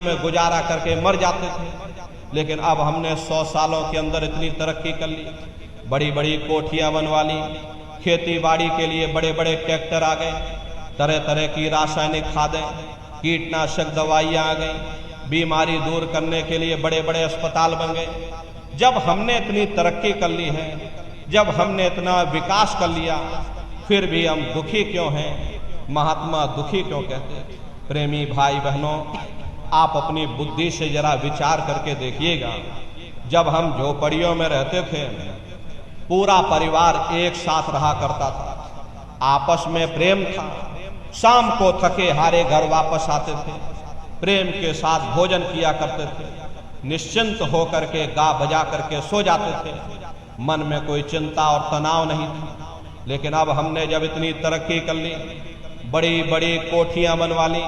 में गुजारा करके मर जाते थे। लेकिन अब हमने 100 सालों के अंदर इतनी तरक्की कर ली, बड़ी बड़ी कोठियां बनवा ली, खेती बाड़ी के लिए बड़े बड़े ट्रैक्टर आ गए, तरह तरह की रासायनिक खादें, कीटनाशक दवाइयां आ गई, बीमारी दूर करने के लिए बड़े बड़े अस्पताल बन गए। जब हमने इतनी तरक्की कर ली है, जब हमने इतना विकास कर लिया, फिर भी हम दुखी क्यों हैं? महात्मा दुखी क्यों कहते हैं? प्रेमी भाई बहनों, आप अपनी बुद्धि से जरा विचार करके देखिएगा। जब हम झोपड़ियों में रहते थे, पूरा परिवार एक साथ रहा करता था, आपस में प्रेम था, शाम को थके हारे घर वापस आते थे, प्रेम के साथ भोजन किया करते थे, निश्चिंत होकर के गा बजा करके सो जाते थे, मन में कोई चिंता और तनाव नहीं था। लेकिन अब हमने जब इतनी तरक्की कर ली, बड़ी बड़ी कोठियां बनवा ली,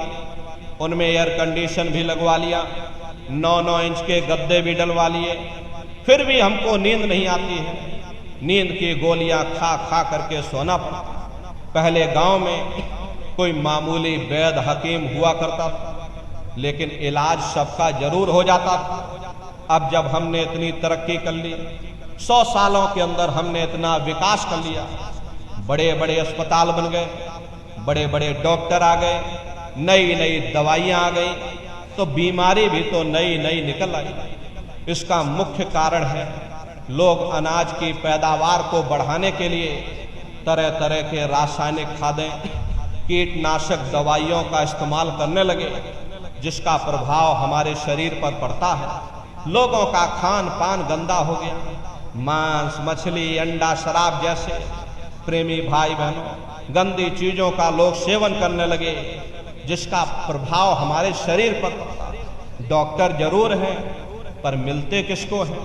उनमें एयर कंडीशन भी लगवा लिया, 9-9 इंच के गद्दे भी डलवा लिए, फिर भी हमको नींद नहीं आती है। नींद की गोलियां खा खा करके सोना पड़ता। पहले गांव में कोई मामूली वैद्य हकीम हुआ करता था, लेकिन इलाज सबका जरूर हो जाता था। अब जब हमने इतनी तरक्की कर ली, 100 सालों के अंदर हमने इतना विकास कर लिया, बड़े बड़े अस्पताल बन गए, बड़े बड़े डॉक्टर आ गए, नई नई दवाइयां आ गई, तो बीमारी भी तो नई नई निकल आई। इसका मुख्य कारण है लोग अनाज की पैदावार को बढ़ाने के लिए तरह तरह के रासायनिक खादें, कीटनाशक दवाइयों का इस्तेमाल करने लगे, जिसका प्रभाव हमारे शरीर पर पड़ता है। लोगों का खान पान गंदा हो गया, मांस, मछली, अंडा, शराब जैसे प्रेमी भाई बहनों गंदी चीजों का लोग सेवन करने लगे, जिसका प्रभाव हमारे शरीर पर पड़ता है। डॉक्टर जरूर हैं, पर मिलते किसको हैं?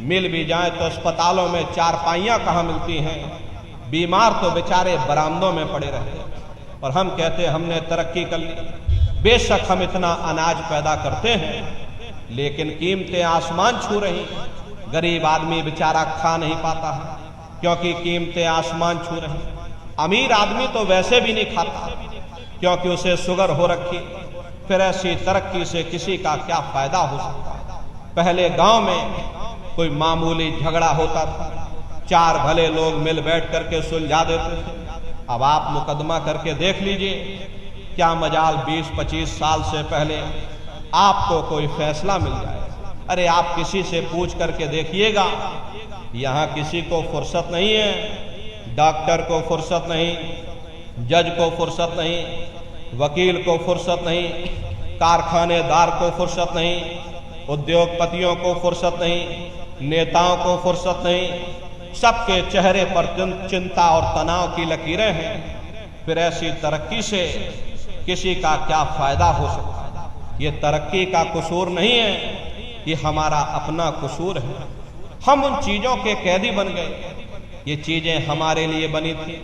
मिल भी जाए तो अस्पतालों में चारपाइयां कहाँ मिलती हैं? बीमार तो बेचारे बरामदों में पड़े रहते हैं। और हम कहते हैं हमने तरक्की कर ली। बेशक हम इतना अनाज पैदा करते हैं, लेकिन कीमतें आसमान छू रही। गरीब आदमी बेचारा खा नहीं पाता है, क्योंकि कीमतें आसमान छू रही। अमीर आदमी तो वैसे भी नहीं खाता, क्योंकि उसे शुगर हो रखी। फिर ऐसी तरक्की से किसी का क्या फायदा हो सकता है? पहले गांव में कोई मामूली झगड़ा होता था, 4 भले लोग मिल बैठ करके सुलझा देते थे। अब आप मुकदमा करके देख लीजिए, क्या मजाल 20-25 साल से पहले आपको कोई फैसला मिल जाए। अरे आप किसी से पूछ करके देखिएगा, यहाँ किसी को फुर्सत नहीं है। डॉक्टर को फुर्सत नहीं, जज को फुर्सत नहीं, वकील को फुर्सत नहीं, कारखानेदार को फुर्सत नहीं, उद्योगपतियों को फुर्सत नहीं, नेताओं को फुर्सत नहीं। सबके चेहरे पर चिंता और तनाव की लकीरें हैं। फिर ऐसी तरक्की से किसी का क्या फायदा हो सकता है? ये तरक्की का कसूर नहीं है, ये हमारा अपना कसूर है। हम उन चीजों के कैदी बन गए। ये चीजें हमारे लिए बनी थी,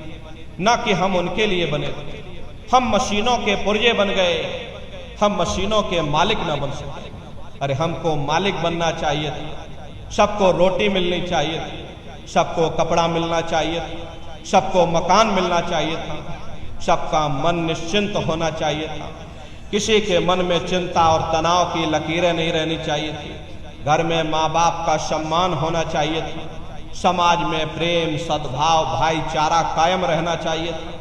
न कि हम उनके लिए बने थे। हम मशीनों के पुर्जे बन गए, हम मशीनों के मालिक न बन सके। अरे हमको मालिक बनना चाहिए था, सबको रोटी मिलनी चाहिए थी, सबको कपड़ा मिलना चाहिए था, सबको मकान मिलना चाहिए था, सबका मन निश्चिंत होना चाहिए था, किसी के मन में चिंता और तनाव की लकीरें नहीं रहनी चाहिए थी। घर में माँ बाप का सम्मान होना चाहिए था, समाज में प्रेम, सद्भाव, भाईचारा कायम रहना चाहिए था।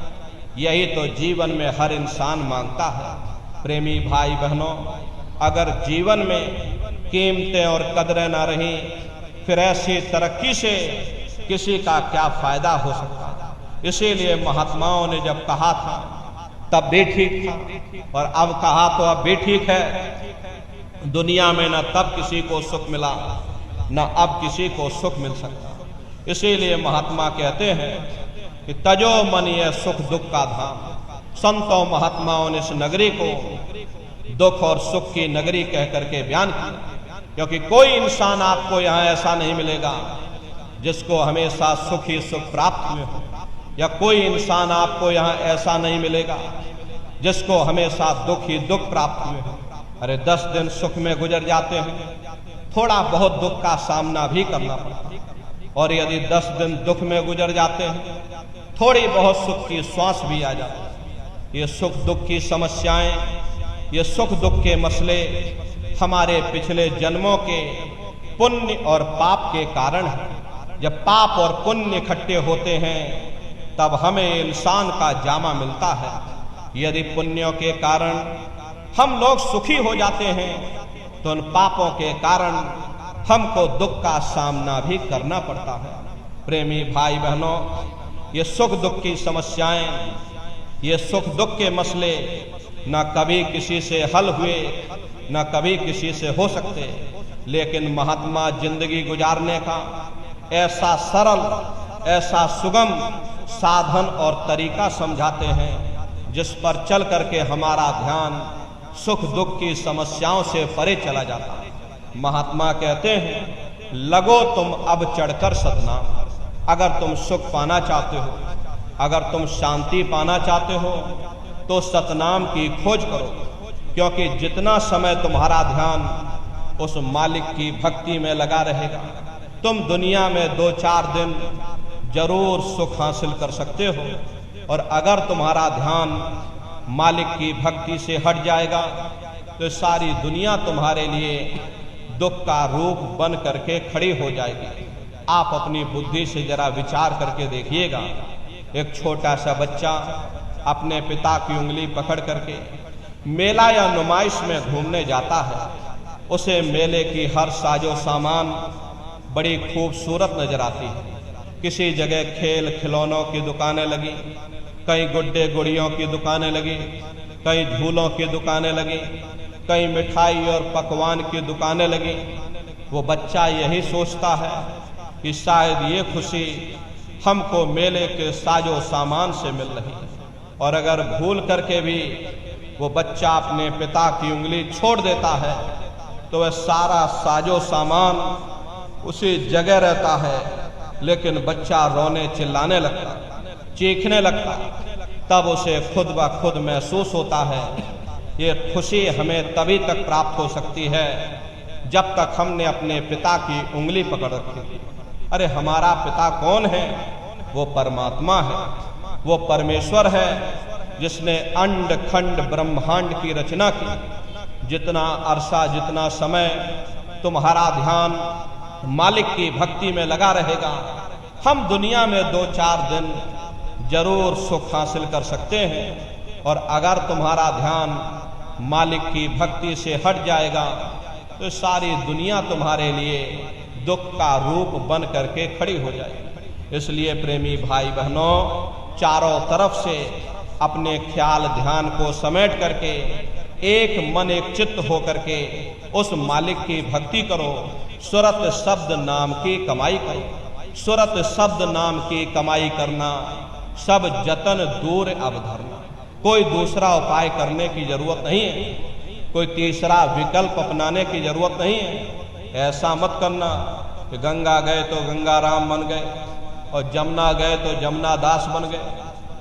यही तो जीवन में हर इंसान मांगता है। प्रेमी भाई बहनों, अगर जीवन में कीमतें और कदरें ना रही, फिर ऐसी तरक्की से किसी का क्या फायदा हो सकता है? इसीलिए महात्माओं ने जब कहा था तब भी ठीक था, और अब कहा तो अब भी ठीक है। दुनिया में न तब किसी को सुख मिला, न अब किसी को सुख मिल सकता। इसीलिए महात्मा कहते हैं कि तजो मन ये सुख दुख का धाम। संतों महात्माओं ने इस नगरी को दुख और सुख की नगरी कह करके बयान किया, क्योंकि कोई इंसान आपको यहाँ ऐसा नहीं मिलेगा जिसको हमेशा सुख ही सुख प्राप्त हुए हो, या कोई इंसान आपको यहाँ ऐसा नहीं मिलेगा जिसको हमेशा दुख ही दुख प्राप्त हुए हो। अरे 10 दिन सुख में गुजर जाते हैं, थोड़ा बहुत दुख का सामना भी करना पड़ता है। और यदि 10 दिन दुख में गुजर जाते हैं, थोड़ी बहुत सुख की श्वास भी आ जाती है। ये सुख दुख की समस्याएं ये सुख दुख के मसले हमारे पिछले जन्मों के पुण्य और पाप के कारण है। जब पाप और पुण्य इकट्ठे होते हैं तब हमें इंसान का जामा मिलता है। यदि पुण्यों के कारण हम लोग सुखी हो जाते हैं तो उन पापों के कारण हमको दुख का सामना भी करना पड़ता है। प्रेमी भाई बहनों, ये सुख दुख की समस्याएं, ये सुख दुख के मसले न कभी किसी से हल हुए न कभी किसी से हो सकते, लेकिन महात्मा जिंदगी गुजारने का ऐसा सरल, ऐसा सुगम साधन और तरीका समझाते हैं जिस पर चल करके हमारा ध्यान सुख दुख की समस्याओं से परे चला जाता है। महात्मा कहते हैं, लगो तुम अब चढ़कर सतनाम। अगर तुम सुख पाना चाहते हो, अगर तुम शांति पाना चाहते हो तो सतनाम की खोज करो, क्योंकि जितना समय तुम्हारा ध्यान उस मालिक की भक्ति में लगा रहेगा, तुम दुनिया में 2-4 दिन जरूर सुख हासिल कर सकते हो। और अगर तुम्हारा ध्यान मालिक की भक्ति से हट जाएगा तो सारी दुनिया तुम्हारे लिए दुख का रूप बन करके खड़ी हो जाएगी। आप अपनी बुद्धि से जरा विचार करके देखिएगा। एक छोटा सा बच्चा अपने पिता की उंगली पकड़ करके मेला या नुमाइश में घूमने जाता है। उसे मेले की हर साजो सामान बड़ी खूबसूरत नजर आती है। किसी जगह खेल खिलौनों की दुकानें लगी, कहीं गुड्डे गुड़ियों की दुकानें लगी, कहीं झूलों की दुकानें लगी, कहीं मिठाई और पकवान की दुकानें लगी। वो बच्चा यही सोचता है कि शायद ये खुशी हमको मेले के साजो सामान से मिल रही है। और अगर भूल करके भी वो बच्चा अपने पिता की उंगली छोड़ देता है तो वह सारा साजो सामान उसी जगह रहता है, लेकिन बच्चा रोने चिल्लाने लगता, चीखने लगता। तब उसे खुद ब खुद महसूस होता है ये खुशी हमें तभी तक प्राप्त हो सकती है जब तक हमने अपने पिता की उंगली पकड़ रखी थी। अरे हमारा पिता कौन है? वो परमात्मा है, वो परमेश्वर है जिसने अंड खंड ब्रह्मांड की रचना की। जितना अरसा, जितना समय तुम्हारा ध्यान मालिक की भक्ति में लगा रहेगा, हम दुनिया में 2-4 दिन जरूर सुख हासिल कर सकते हैं। और अगर तुम्हारा ध्यान मालिक की भक्ति से हट जाएगा तो सारी दुनिया तुम्हारे लिए दुख का रूप बन करके खड़ी हो जाएगी। इसलिए प्रेमी भाई बहनों, चारों तरफ से अपने ख्याल ध्यान को समेट करके एक मन एक चित्त होकर के उस मालिक की भक्ति करो। सुरत शब्द नाम की कमाई करो। सुरत शब्द नाम की कमाई करना, सब जतन दूर अब धरना। कोई दूसरा उपाय करने की जरूरत नहीं है, कोई तीसरा विकल्प अपनाने की जरूरत नहीं है। ऐसा मत करना कि गंगा गए तो गंगा राम बन गए और जमुना गए तो जमुना दास बन गए।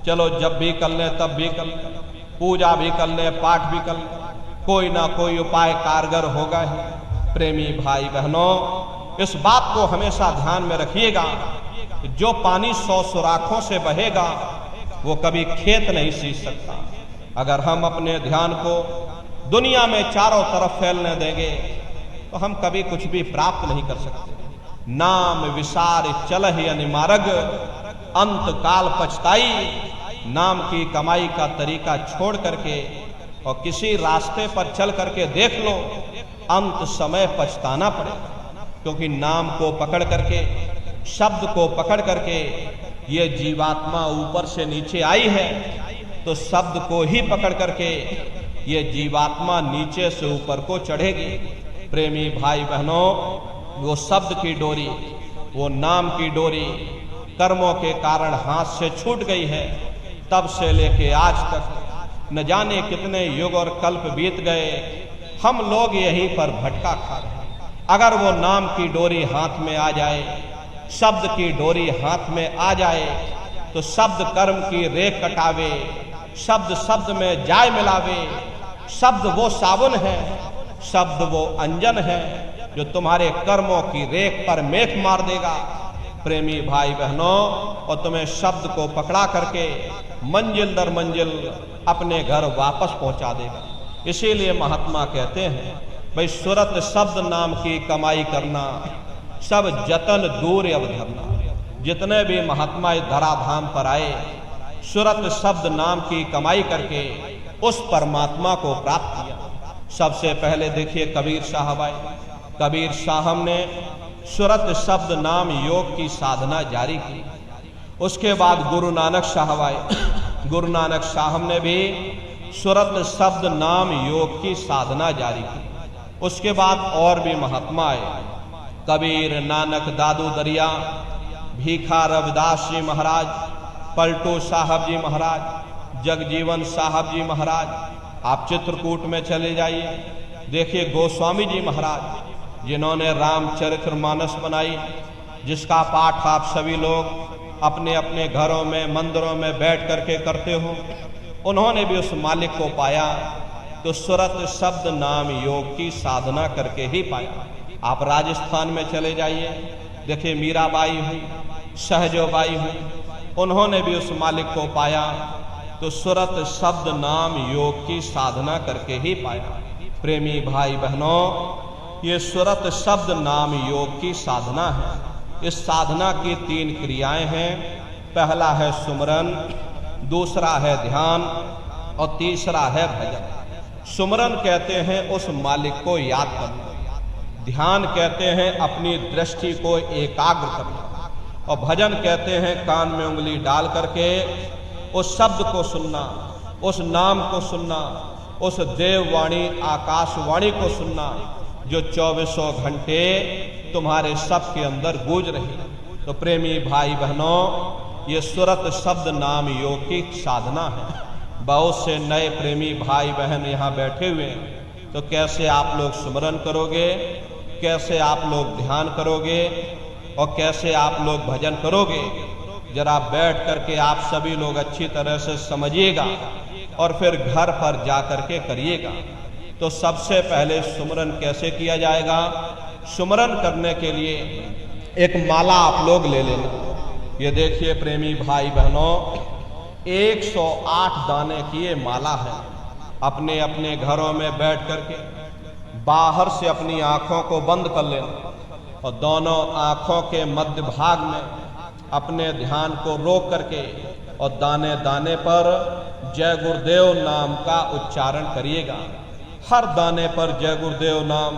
चलो जब भी कर लें तब भी कर लें, पूजा भी कर लें, पाठ भी कर लें, कोई ना कोई उपाय कारगर होगा ही। प्रेमी भाई बहनों, इस बात को हमेशा ध्यान में रखिएगा, जो पानी 100 सुराखों से बहेगा वो कभी खेत नहीं सींच सकता। अगर हम अपने ध्यान को दुनिया में चारों तरफ फैलने देंगे तो हम कभी कुछ भी प्राप्त नहीं कर सकते। नाम विसार चलहि अनिमार्ग, अंत काल पछताई। नाम की कमाई का तरीका छोड़ करके और किसी रास्ते पर चल करके देख लो, अंत समय पछताना पड़ेगा। क्योंकि नाम को पकड़ करके, शब्द को पकड़ करके ये जीवात्मा ऊपर से नीचे आई है, तो शब्द को ही पकड़ करके ये जीवात्मा नीचे से ऊपर को चढ़ेगी। प्रेमी भाई बहनों, वो शब्द की डोरी, वो नाम की डोरी कर्मों के कारण हाथ से छूट गई है। तब से लेके आज तक न जाने कितने युग और कल्प बीत गए, हम लोग यहीं पर भटका खा रहे हैं। अगर वो नाम की डोरी हाथ में आ जाए, शब्द की डोरी हाथ में आ जाए, तो शब्द कर्म की रेख कटावे, शब्द शब्द में जाय मिलावे। शब्द वो साबुन है, शब्द वो अंजन है जो तुम्हारे कर्मों की रेख पर मेख मार देगा। प्रेमी भाई बहनों, और तुम्हें शब्द को पकड़ा करके मंजिल दर मंजिल अपने घर वापस पहुंचा देगा। इसीलिए महात्मा कहते हैं भाई सुरत शब्द नाम की कमाई करना, सब जतन दूर अब धरना। जितने भी महात्मा इस धराधाम पर आए, सुरत शब्द नाम की कमाई करके उस परमात्मा को प्राप्त किया। सबसे पहले देखिए कबीर साहब आए। कबीर साहब ने सुरत शब्द नाम योग की साधना जारी की। उसके बाद गुरु नानक साहब आए। गुरु नानक साहब ने भी सुरत शब्द नाम योग की साधना जारी की। उसके बाद और भी महात्मा आए, कबीर, नानक, दादू दरिया, भीखा रविदास जी महाराज, पलटू साहब जी महाराज, जगजीवन साहब जी महाराज। आप चित्रकूट में चले जाइए, देखिए गोस्वामी जी महाराज जिन्होंने रामचरितमानस बनाई, जिसका पाठ आप सभी लोग अपने अपने घरों में, मंदिरों में बैठ करके करते हो। उन्होंने भी उस मालिक को पाया तो सुरत शब्द नाम योग की साधना करके ही पाया। आप राजस्थान में चले जाइए, देखिए मीराबाई हुई, सहजोबाई हुई, उन्होंने भी उस मालिक को पाया तो सुरत शब्द नाम योग की साधना करके ही पाया। प्रेमी भाई बहनों, ये सुरत शब्द नाम योग की साधना है। इस साधना की 3 क्रियाएं हैं। पहला है सुमरन, दूसरा है ध्यान और तीसरा है भजन। सुमरन कहते हैं उस मालिक को याद करना, ध्यान कहते हैं अपनी दृष्टि को एकाग्र करना, और भजन कहते हैं कान में उंगली डाल करके उस शब्द को सुनना, उस नाम को सुनना, उस देववाणी आकाशवाणी को सुनना जो 24 घंटे तुम्हारे सब के अंदर गूंज रही। तो प्रेमी भाई बहनों, ये सुरत शब्द नाम योग की साधना है। बहुत से नए प्रेमी भाई बहन यहाँ बैठे हुए हैं, तो कैसे आप लोग सुमरन करोगे, कैसे आप लोग ध्यान करोगे और कैसे आप लोग भजन करोगे, जरा बैठ करके आप सभी लोग अच्छी तरह से समझिएगा और फिर घर पर जा करके करिएगा। तो सबसे पहले सुमरन कैसे किया जाएगा? सुमरन करने के लिए एक माला आप लोग ले लेना। ये देखिए प्रेमी भाई बहनों, 108 दाने की ये माला है। अपने अपने घरों में बैठ करके बाहर से अपनी आंखों को बंद कर लेना और दोनों आंखों के मध्य भाग में अपने ध्यान को रोक करके और दाने दाने पर जय गुरुदेव नाम का उच्चारण करिएगा। हर दाने पर जय गुरुदेव नाम,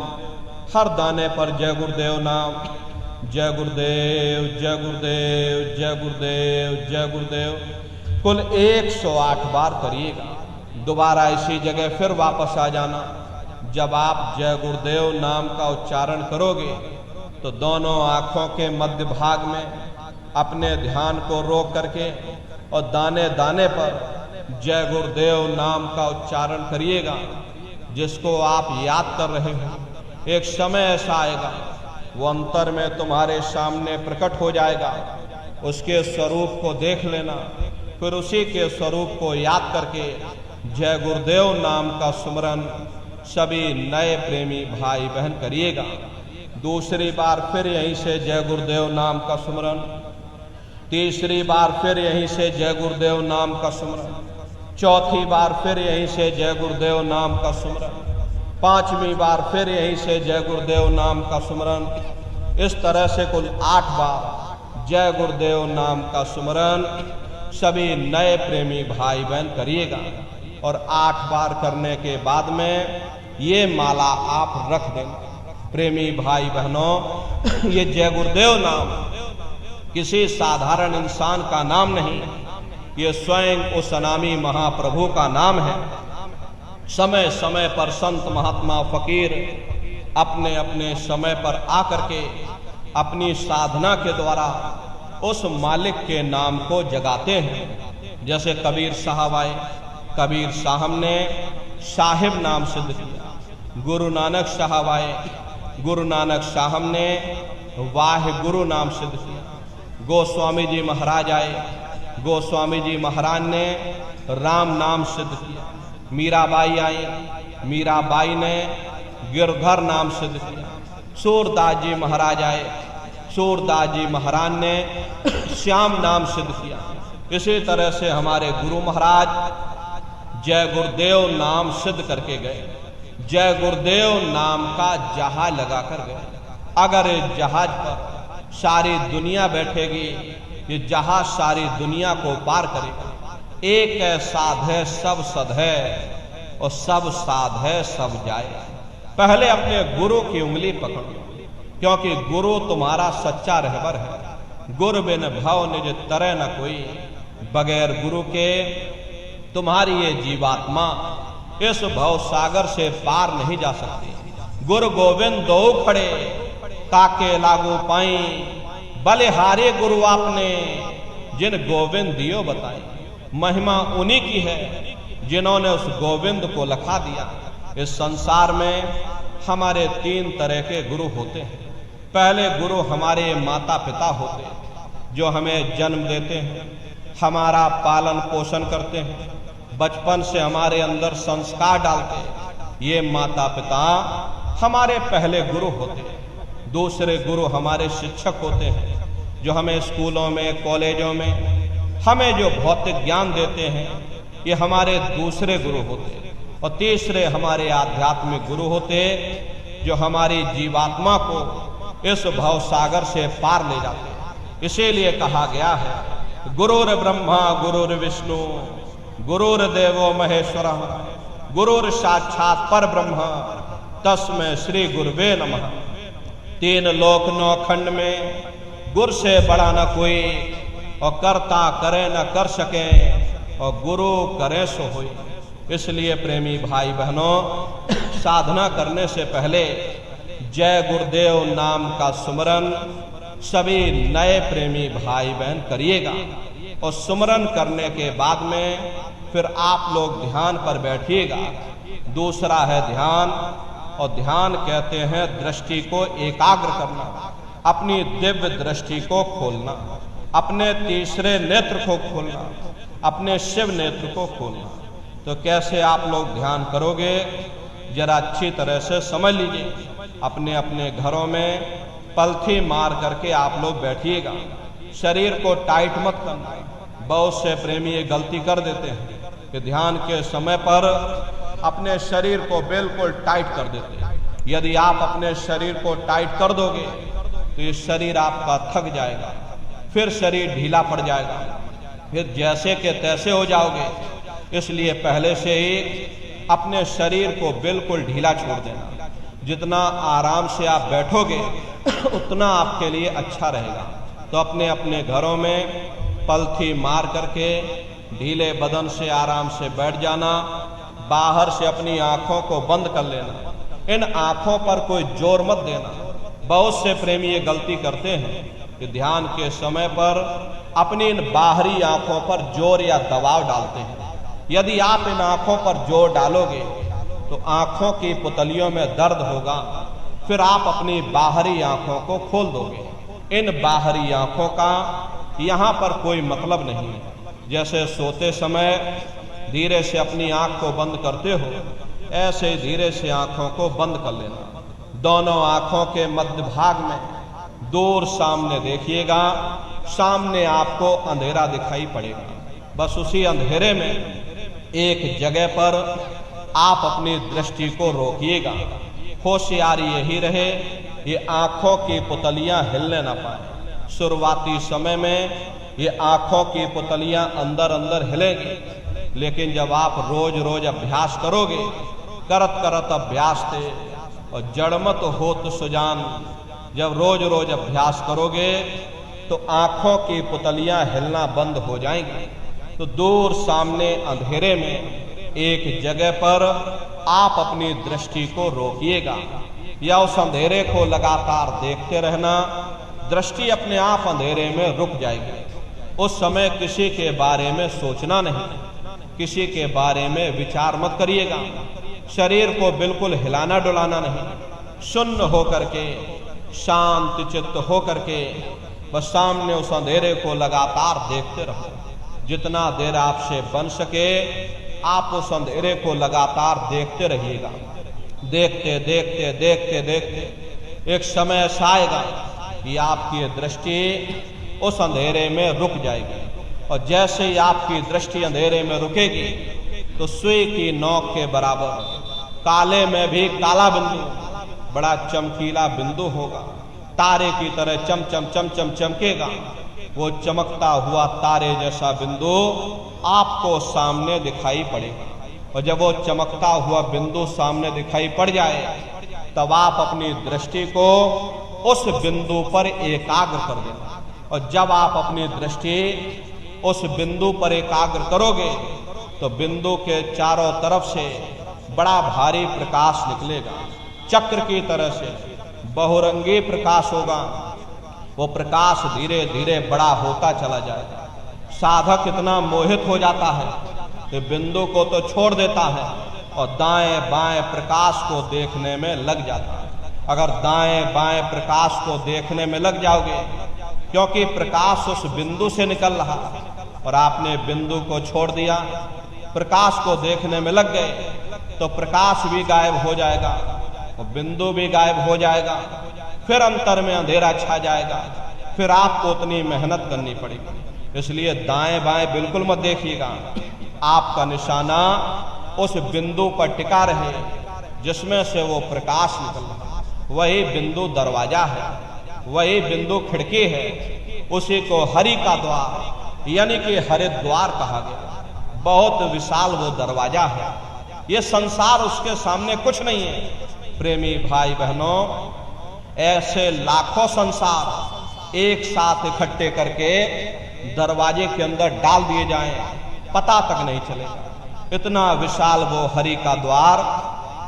हर दाने पर जय गुरुदेव नाम, जय गुरुदेव, जय गुरुदेव, जय गुरुदेव, जय गुरुदेव, कुल 108 बार करिएगा। दोबारा इसी जगह फिर वापस आ जाना। जब आप जय गुरुदेव नाम का उच्चारण करोगे तो दोनों आंखों के मध्य भाग में अपने ध्यान को रोक करके और दाने दाने पर जय गुरुदेव नाम का उच्चारण करिएगा। जिसको आप याद कर रहे हो, एक समय ऐसा आएगा वो अंतर में तुम्हारे सामने प्रकट हो जाएगा। उसके स्वरूप को देख लेना, फिर उसी के स्वरूप को याद करके जय गुरुदेव नाम का सुमरन सभी नए प्रेमी भाई बहन करिएगा। दूसरी बार फिर यहीं से जय गुरुदेव नाम का सुमरन, तीसरी बार फिर यहीं से जय गुरुदेव नाम का सुमरन, चौथी बार फिर यहीं से जय गुरुदेव नाम का सुमरन, पांचवी बार फिर यहीं से जय गुरुदेव नाम का सुमरन। इस तरह से कुल 8 बार जय गुरुदेव नाम का सुमरन सभी नए प्रेमी भाई बहन करिएगा। और 8 बार करने के बाद में ये माला आप रख देना। प्रेमी भाई बहनों, ये जय गुरुदेव नाम किसी साधारण इंसान का नाम नहीं, ये स्वयं उस अनामी महाप्रभु का नाम है। समय समय पर संत महात्मा फकीर अपने अपने समय पर आकर के अपनी साधना के द्वारा उस मालिक के नाम को जगाते हैं। जैसे कबीर साहब आए, कबीर साहब ने साहिब नाम सिद्ध किया। गुरु नानक साहब आए, गुरु नानक साहब ने वाह गुरु नाम सिद्ध किया। गोस्वामी जी महाराज आए, गोस्वामी जी महाराज ने राम नाम सिद्ध किया। मीराबाई आई, मीराबाई ने गिरधर नाम सिद्ध किया। सूरदास जी महाराज आए, सूरदास जी महाराज ने श्याम नाम सिद्ध किया। इसी तरह से हमारे गुरु महाराज जय गुरुदेव नाम सिद्ध करके गए, जय गुरुदेव नाम का जहाज लगा कर गए। अगर इस जहाज पर सारी दुनिया बैठेगी, ये जहाज सारी दुनिया को पार करेगा। एक है साध है सब सद है, और सब साध है सब जाए। पहले अपने गुरु की उंगली पकड़ो, क्योंकि गुरु तुम्हारा सच्चा रहबर है। गुरु बिन भव निज तरह न कोई, बगैर गुरु के तुम्हारी ये जीवात्मा इस भव सागर से पार नहीं जा सकती। गुरु गोविंद दो खड़े, ताके लागू पाई, बलिहारे गुरु आपने, जिन गोविंद दियो बताई। महिमा उन्हीं की है जिन्होंने उस गोविंद को लखा दिया। इस संसार में हमारे 3 तरह के गुरु होते हैं। पहले गुरु हमारे माता पिता होते हैं, जो हमें जन्म देते हैं, हमारा पालन पोषण करते हैं, बचपन से हमारे अंदर संस्कार डालते हैं। ये माता पिता हमारे पहले गुरु होते हैं। दूसरे गुरु हमारे शिक्षक होते हैं, जो हमें स्कूलों में कॉलेजों में हमें जो भौतिक ज्ञान देते हैं, ये हमारे दूसरे गुरु होते हैं। और तीसरे हमारे आध्यात्मिक गुरु होते, जो हमारी जीवात्मा को इस भव सागर से पार ले जाते हैं। इसीलिए कहा गया है, गुरुर ब्रह्मा गुरुर विष्णु गुरुर्देवो महेश्वर गुरुर साक्षात पर ब्रह्म तस्मै श्री गुरुवे नमः। 3 लोक 9 खंड में गुरु से बड़ा न कोई, और कर्ता करे न कर सके, और गुरु करे सो होई। इसलिए प्रेमी भाई बहनों, साधना करने से पहले जय गुरुदेव नाम का सुमरन सभी नए प्रेमी भाई बहन करिएगा। और सुमरन करने के बाद में फिर आप लोग ध्यान पर बैठिएगा। दूसरा है ध्यान, और ध्यान कहते हैं दृष्टि को एकाग्र करना, अपनी दिव्य दृष्टि को खोलना, अपने तीसरे नेत्र को खोलना, अपने शिव नेत्र को खोलना। तो कैसे आप लोग ध्यान करोगे, जरा अच्छी तरह से समझ लीजिए। अपने अपने घरों में पलथी मार करके आप लोग बैठिएगा। शरीर को टाइट मत करना। बहुत से प्रेमी ये गलती कर देते हैं कि ध्यान के समय पर अपने शरीर को बिल्कुल टाइट कर देते हैं। यदि आप अपने शरीर को टाइट कर दोगे तो ये शरीर आपका थक जाएगा, फिर शरीर ढीला पड़ जाएगा, फिर जैसे के तैसे हो जाओगे। इसलिए पहले से ही अपने शरीर को बिल्कुल ढीला छोड़ देना। जितना आराम से आप बैठोगे उतना आपके लिए अच्छा रहेगा। तो अपने अपने घरों में पलथी मार करके ढीले बदन से आराम से बैठ जाना। बाहर से अपनी आंखों को बंद कर लेना। इन आंखों पर कोई जोर मत देना। बहुत से प्रेमी ये गलती करते हैं कि ध्यान के समय पर अपनी इन बाहरी आंखों पर जोर या दबाव डालते हैं। यदि आप इन आंखों पर जोर डालोगे तो आंखों की पुतलियों में दर्द होगा, फिर आप अपनी बाहरी आंखों को खोल दोगे। इन बाहरी आंखों का यहाँ पर कोई मतलब नहीं है। जैसे सोते समय धीरे से अपनी आंख को बंद करते हो, ऐसे धीरे से आंखों को बंद कर लेना। दोनों आंखों के मध्य भाग में दूर सामने देखिएगा, सामने आपको अंधेरा दिखाई पड़ेगा। बस उसी अंधेरे में एक जगह पर आप अपनी दृष्टि को रोकिएगा। होशियारी यही रहे ये आंखों की पुतलियां हिलने ना पाए। शुरुआती समय में ये आंखों की पुतलियां अंदर अंदर हिलेंगी, लेकिन जब आप रोज रोज अभ्यास करोगे, करत करत अभ्यास थे और जड़मत होत सुजान, जब रोज रोज अभ्यास करोगे तो आंखों की पुतलियां हिलना बंद हो जाएंगी। तो दूर सामने अंधेरे में एक जगह पर आप अपनी दृष्टि को रोकिएगा या उस अंधेरे को लगातार देखते रहना। दृष्टि अपने आप अंधेरे में रुक जाएगी। उस समय किसी के बारे में सोचना नहीं, किसी के बारे में विचार मत करिएगा। शरीर को बिल्कुल हिलाना डुलाना नहीं। शून्य होकर के, शांत चित्त होकर के बस सामने उस अंधेरे को लगातार देखते रहो। जितना देर आपसे बन सके आप उस अंधेरे को लगातार देखते रहिएगा। देखते देखते देखते देखते एक समय ऐसा आएगा कि आपकी दृष्टि उस अंधेरे में रुक जाएगी। और जैसे ही आपकी दृष्टि अंधेरे में रुकेगी, तो सुई की नोक के बराबर, काले में भी काला बिंदु, बड़ा चमकीला बिंदु होगा, तारे की तरह चम चम चम चम चमकेगा। वो चमकता हुआ तारे जैसा बिंदु आपको सामने दिखाई पड़ेगा। और जब वो चमकता हुआ बिंदु सामने दिखाई पड़ जाए, तब आप अपनी दृष्टि को उस बिंदु पर एकाग्र कर देना। और जब आप अपनी दृष्टि उस बिंदु पर एकाग्र करोगे, तो बिंदु के चारों तरफ से बड़ा भारी प्रकाश निकलेगा, चक्र की तरह से बहुरंगी प्रकाश होगा। वो प्रकाश धीरे धीरे बड़ा होता चला जाएगा। साधक इतना मोहित हो जाता है कि बिंदु को तो छोड़ देता है और दाएं बाएं प्रकाश को देखने में लग जाता है। अगर दाएं बाएं प्रकाश को देखने में लग जाओगे, क्योंकि प्रकाश उस बिंदु से निकल रहा और आपने बिंदु को छोड़ दिया, प्रकाश को देखने में लग गए, तो प्रकाश भी गायब हो जाएगा और बिंदु भी गायब हो जाएगा। फिर अंतर में अंधेरा छा जाएगा, फिर आपको उतनी मेहनत करनी पड़ेगी। इसलिए दाएं बाएं बिल्कुल मत देखिएगा। आपका निशाना उस बिंदु पर टिका रहे जिसमें से वो प्रकाश निकल रहा। वही बिंदु दरवाजा है, वही बिंदु खिड़की है। उसी को हरि का द्वार यानी कि हरिद्वार कहा गया। बहुत विशाल वो दरवाजा है। ये संसार उसके सामने कुछ नहीं है। प्रेमी भाई बहनों, ऐसे लाखों संसार एक साथ इकट्ठे करके दरवाजे के अंदर डाल दिए जाएं, पता तक नहीं चलेगा। इतना विशाल वो हरि का द्वार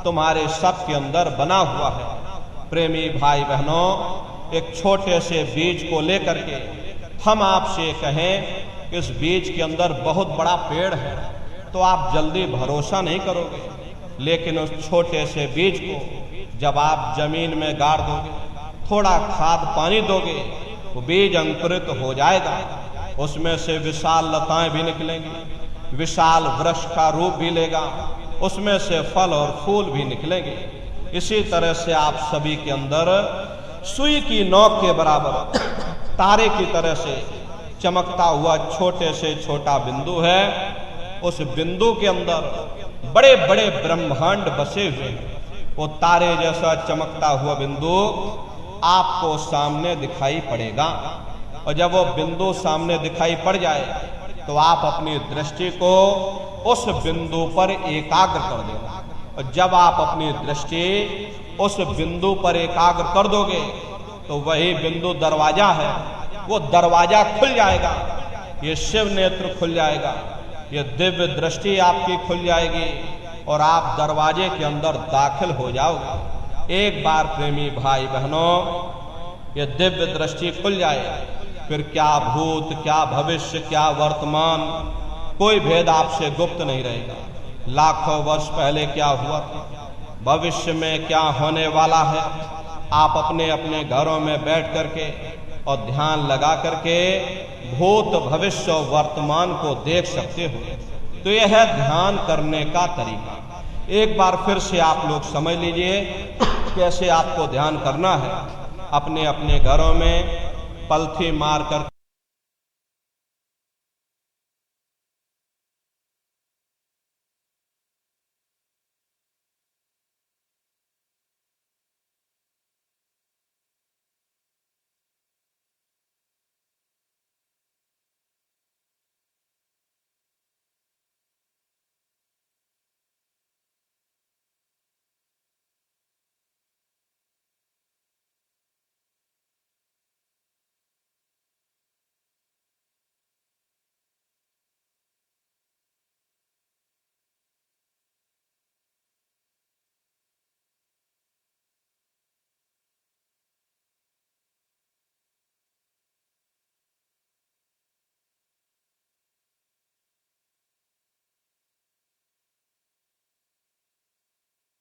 तुम्हारे सब के अंदर बना हुआ है। प्रेमी भाई बहनों, एक छोटे से बीज को लेकर के हम आपसे कहें इस बीज के अंदर बहुत बड़ा पेड़ है, तो आप जल्दी भरोसा नहीं करोगे। लेकिन उस छोटे से बीज को जब आप जमीन में गाड़ दोगे, थोड़ा खाद पानी दोगे, वो बीज अंकुरित हो जाएगा। उसमें से विशाल लताएं भी निकलेंगी, विशाल वृक्ष का रूप भी लेगा, उसमें से फल और फूल भी निकलेंगे। इसी तरह से आप सभी के अंदर सुई की नोक के बराबर तारे की तरह से चमकता हुआ छोटे से छोटा बिंदु है। उस बिंदु के अंदर बड़े बड़े ब्रह्मांड बसे हुए हैं। वो तारे जैसा चमकता हुआ बिंदु आपको सामने दिखाई पड़ेगा। और जब वो बिंदु सामने दिखाई पड़ जाए, तो आप अपनी दृष्टि को उस बिंदु पर एकाग्र कर देना। और जब आप अपनी दृष्टि उस बिंदु पर एकाग्र कर दोगे, तो वही बिंदु दरवाजा है। वो दरवाजा खुल जाएगा, ये शिव नेत्र खुल जाएगा, ये दिव्य दृष्टि आपकी खुल जाएगी और आप दरवाजे के अंदर दाखिल हो जाओगे। एक बार प्रेमी भाई बहनों, ये दिव्य दृष्टि खुल जाए, फिर क्या भूत, क्या भविष्य, क्या वर्तमान, कोई भेद आपसे गुप्त नहीं रहेगा। लाखों वर्ष पहले क्या हुआ था, भविष्य में क्या होने वाला है, आप अपने अपने घरों में बैठ करके और ध्यान लगा करके भूत, भविष्य और वर्तमान को देख सकते हो। तो यह है ध्यान करने का तरीका। एक बार फिर से आप लोग समझ लीजिए कैसे आपको ध्यान करना है। अपने अपने घरों में पलथी मार कर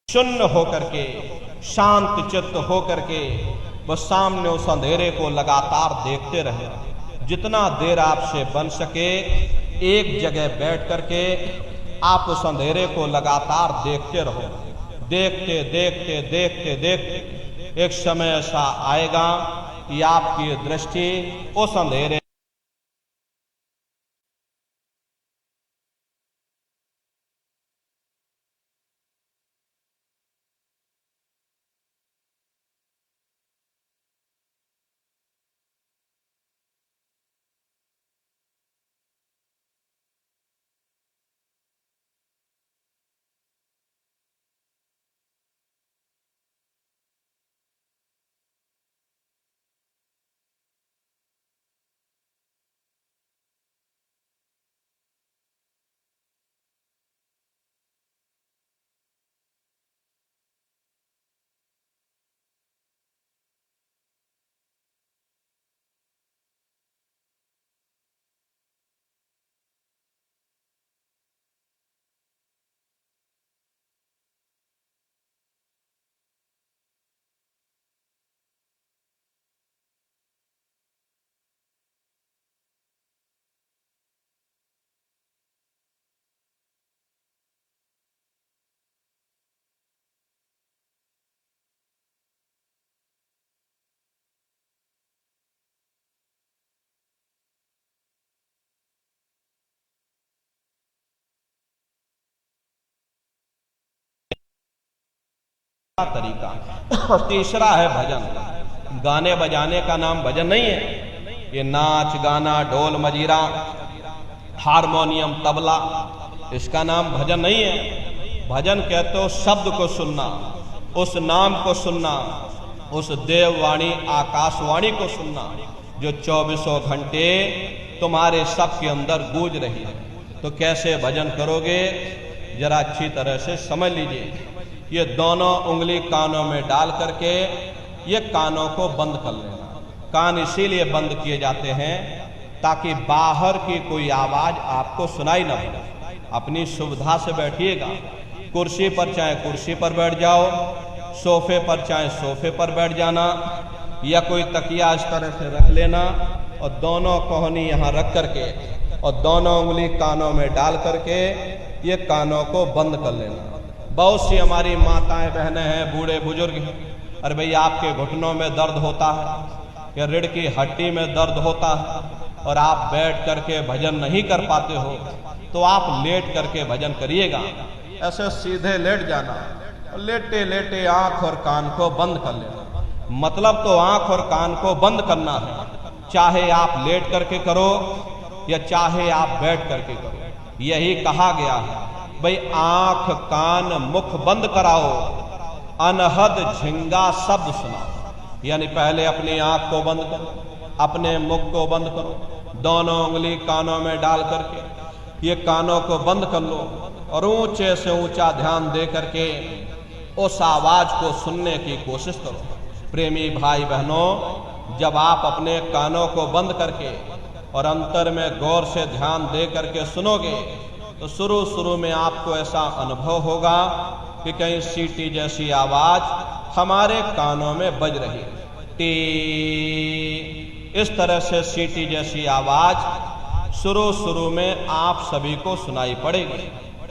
शून्य होकर के, शांत चित्त होकर के बस सामने उस अंधेरे को लगातार देखते रहे। जितना देर आपसे बन सके एक जगह बैठ करके आप उस अंधेरे को लगातार देखते रहो। देखते देखते देखते देखते एक समय ऐसा आएगा कि आपकी दृष्टि उस अंधेरे तरीका। और तीसरा है भजन। गाने बजाने का नाम भजन नहीं है। ये नाच गाना, ढोल मजीरा, हारमोनियम, तबला, इसका नाम भजन नहीं है। भजन कहते हो शब्द को सुनना, उस नाम को सुनना, उस देववाणी आकाशवाणी को सुनना जो 24 घंटे तुम्हारे सब के अंदर गूंज रही है। तो कैसे भजन करोगे, जरा अच्छी तरह से समझ लीजिए। ये दोनों उंगली कानों में डाल करके ये कानों को बंद कर लेना। कान इसीलिए बंद किए जाते हैं ताकि बाहर की कोई आवाज आपको सुनाई न पड़े। अपनी सुविधा से बैठिएगा। कुर्सी पर चाहे कुर्सी पर बैठ जाओ, सोफे पर चाहे सोफे पर बैठ जाना, या कोई तकिया इस तरह से रख लेना और दोनों कोहनी यहाँ रख करके और दोनों उंगली कानों में डाल करके ये कानों को बंद कर लेना। बहुत सी हमारी माताएं बहनें हैं, बूढ़े बुजुर्ग हैं, अरे भाई आपके घुटनों में दर्द होता है या रीढ़ की हड्डी में दर्द होता है और आप बैठ करके भजन नहीं कर पाते हो, तो आप लेट करके भजन करिएगा। ऐसे सीधे लेट जाना, लेटे लेटे आंख और कान को बंद कर लेना। मतलब तो आंख और कान को बंद करना है, चाहे आप लेट करके करो या चाहे आप बैठ करके करो। यही कहा गया है भाई आंख कान मुख बंद कराओ, अनहद झिंगा शब्द सुनाओ। यानी पहले अपनी आंख को बंद करो, अपने मुख को बंद करो, दोनों उंगली कानों में डाल करके ये कानों को बंद कर लो और ऊंचे से ऊंचा ध्यान दे करके उस आवाज को सुनने की कोशिश करो। प्रेमी भाई बहनों, जब आप अपने कानों को बंद करके और अंतर में गौर से ध्यान दे करके सुनोगे तो शुरू शुरू में आपको ऐसा अनुभव होगा कि कहीं सीटी जैसी आवाज हमारे कानों में बज रही है। टी, इस तरह से सीटी जैसी आवाज शुरू शुरू में आप सभी को सुनाई पड़ेगी।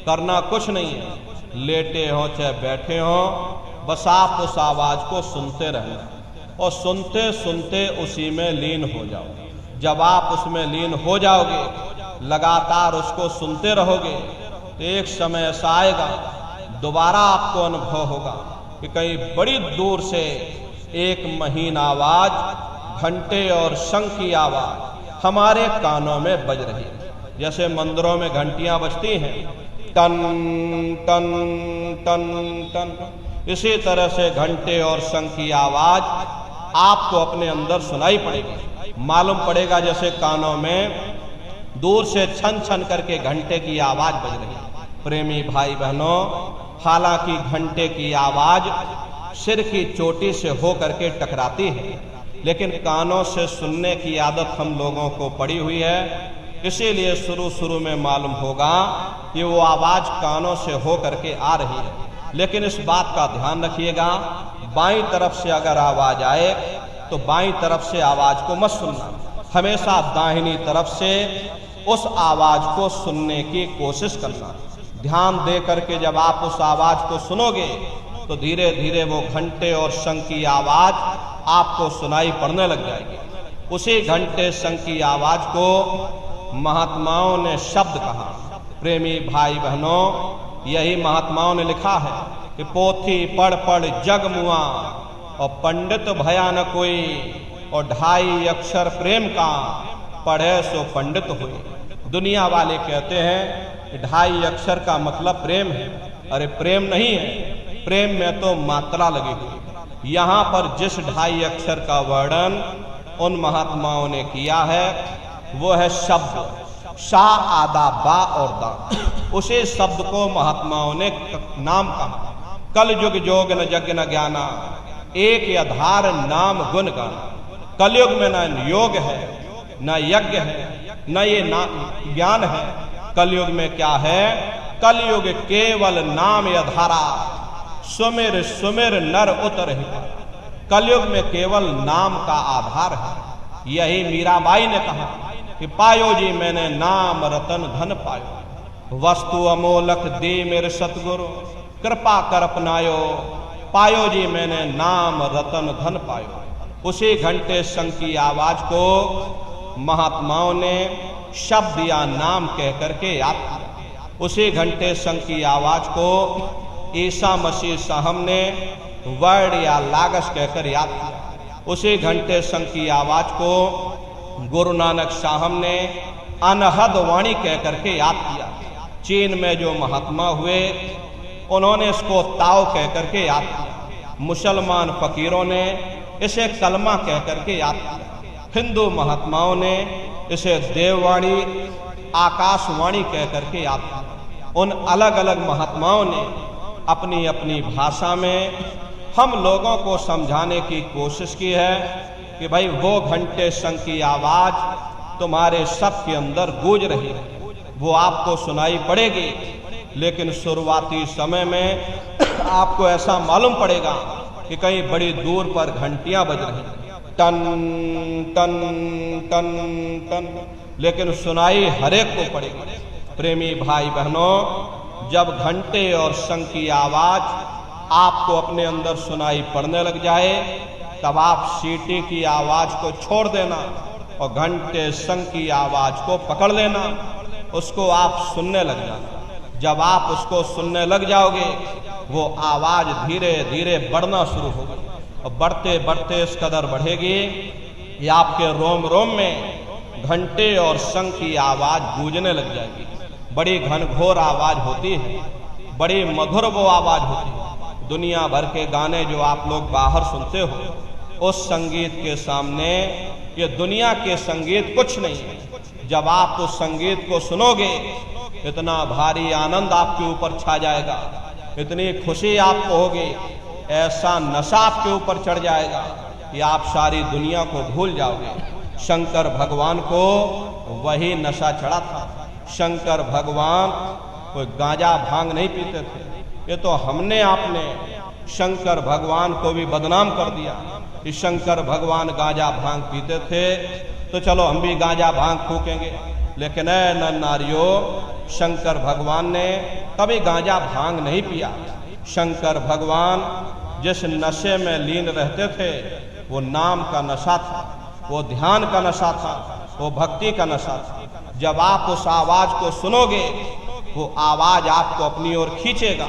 करना कुछ नहीं है, लेटे हो चाहे बैठे हो, बस आप उस आवाज को सुनते रहना और सुनते सुनते उसी में लीन हो जाओ। जब आप उसमें लीन हो जाओगे, लगातार उसको सुनते रहोगे, तो एक समय ऐसा आएगा दोबारा आपको अनुभव होगा कि कहीं बड़ी दूर से एक महीन आवाज, घंटे और शंख की आवाज हमारे कानों में बज रही है। जैसे मंदिरों में घंटियां बजती हैं, टन टन टन टन, इसी तरह से घंटे और शंख की आवाज आपको अपने अंदर सुनाई पड़ेगी। मालूम पड़ेगा जैसे कानों में दूर से छन छन करके घंटे की आवाज बज रही है। प्रेमी भाई बहनों, हालांकि घंटे की आवाज सिर की चोटी से हो करके टकराती है, लेकिन कानों से सुनने की आदत हम लोगों को पड़ी हुई है। इसीलिए शुरू शुरू में मालूम होगा कि वो आवाज कानों से हो करके आ रही है। लेकिन इस बात का ध्यान रखिएगा, बाईं तरफ से अगर आवाज आए तो बाईं तरफ से आवाज को मत सुनना, हमेशा दाहिनी तरफ से उस आवाज को सुनने की कोशिश करना। ध्यान दे करके जब आप उस आवाज को सुनोगे तो धीरे धीरे वो घंटे और शंख की आवाज आपको सुनाई पड़ने लग जाएगी। उसी घंटे शंख की आवाज को महात्माओं ने शब्द कहा। प्रेमी भाई बहनों, यही महात्माओं ने लिखा है कि पोथी पढ़ पढ़ जग मुआ और पंडित भया न कोई, और 2.5 अक्षर प्रेम का पढ़े सो पंडित हुए। दुनिया वाले कहते हैं कि 2.5 अक्षर का मतलब प्रेम है। अरे प्रेम नहीं है, प्रेम में तो मात्रा लगी हुई। यहाँ पर जिस 2.5 अक्षर का वर्णन उन महात्माओं ने किया है वो है शब्द, शा आदा बा और दा। उसी शब्द को महात्माओं ने नाम कहा। कल युग जोग न जग न ज्ञाना, एक आधार नाम गुण गाना। कलयुग में न योग है, न यज्ञ है, न ये ज्ञान है। कलयुग में क्या है? कलयुग केवल नाम आधारा, सुमिर सुमिर नर उतर ही। कलयुग में केवल नाम का आधार है। यही मीराबाई ने कहा कि पायो जी मैंने नाम रतन धन पायो, वस्तु अमोलक दे मेरे सतगुरु, कृपा कर अपनायो। पायो जी मैंने नाम रतन धन पायो। उसी घंटे शंख की आवाज को महात्माओं ने शब्द या नाम कह करके याद किया। उसी घंटे शंख की आवाज को ईसा मसीह साहब ने वर्ड या लागस कहकर याद किया। उसी घंटे संग की आवाज को गुरु नानक साहब ने अनहद वाणी कहकर के याद किया। चीन में जो महात्मा हुए उन्होंने इसको ताओ कहकर के याद किया। मुसलमान फकीरों ने इसे कलमा कहकर के याद किया। हिंदू महात्माओं ने इसे देववाणी आकाशवाणी कहकर के याद किया। उन अलग अलग महात्माओं ने अपनी अपनी भाषा में हम लोगों को समझाने की कोशिश की है कि भाई वो घंटे संग की आवाज तुम्हारे सब के अंदर गूंज रही है, वो आपको सुनाई पड़ेगी, लेकिन शुरुआती समय में आपको ऐसा मालूम पड़ेगा कि कहीं बड़ी दूर पर घंटियां बज रही टन टन टन टन, लेकिन सुनाई हरेक को पड़ेगी। प्रेमी भाई बहनों, जब घंटे और शंख की आवाज आपको अपने अंदर सुनाई पड़ने लग जाए तब आप सीटी की आवाज को छोड़ देना और घंटे शंख की आवाज को पकड़ लेना, उसको आप सुनने लग जाना। जब आप उसको सुनने लग जाओगे वो आवाज धीरे धीरे बढ़ना शुरू होगी और बढ़ते बढ़ते इस कदर बढ़ेगी कि आपके रोम रोम में घंटे और शंख की आवाज गूंजने लग जाएगी। बड़ी घनघोर आवाज होती है, बड़ी मधुर वो आवाज होती है। दुनिया भर के गाने जो आप लोग बाहर सुनते हो, उस संगीत के सामने ये दुनिया के संगीत कुछ नहीं है। जब आप उस संगीत को सुनोगे इतना भारी आनंद आपके ऊपर छा जाएगा, इतनी खुशी आपको होगी, ऐसा नशा आपके ऊपर चढ़ जाएगा कि आप सारी दुनिया को भूल जाओगे। शंकर भगवान को वही नशा चढ़ा था। शंकर भगवान कोई गांजा भांग नहीं पीते थे। ये तो हमने आपने शंकर भगवान को भी बदनाम कर दिया कि शंकर भगवान गांजा भांग पीते थे तो चलो हम भी गांजा भांग फूकेंगे। लेकिन ऐ नर नारियों, शंकर भगवान ने कभी गांजा भांग नहीं पिया। शंकर भगवान जिस नशे में लीन रहते थे वो नाम का नशा था, वो ध्यान का नशा था, वो भक्ति का नशा था। जब आप उस आवाज को सुनोगे वो आवाज आपको अपनी ओर खींचेगा,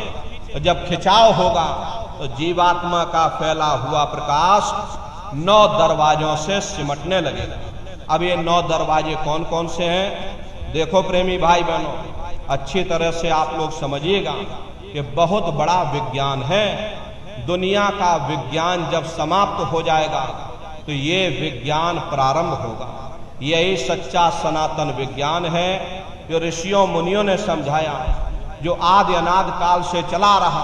तो जब खिंचाव होगा तो जीवात्मा का फैला हुआ प्रकाश 9 दरवाजों से सिमटने लगेगा। अब ये 9 दरवाजे कौन कौन से हैं? देखो प्रेमी भाई बहनों, अच्छी तरह से आप लोग समझिएगा कि बहुत बड़ा विज्ञान है। दुनिया का विज्ञान जब समाप्त हो जाएगा तो ये विज्ञान प्रारंभ होगा। यही सच्चा सनातन विज्ञान है जो ऋषियों मुनियों ने समझाया, जो आदि अनादि काल से चला रहा,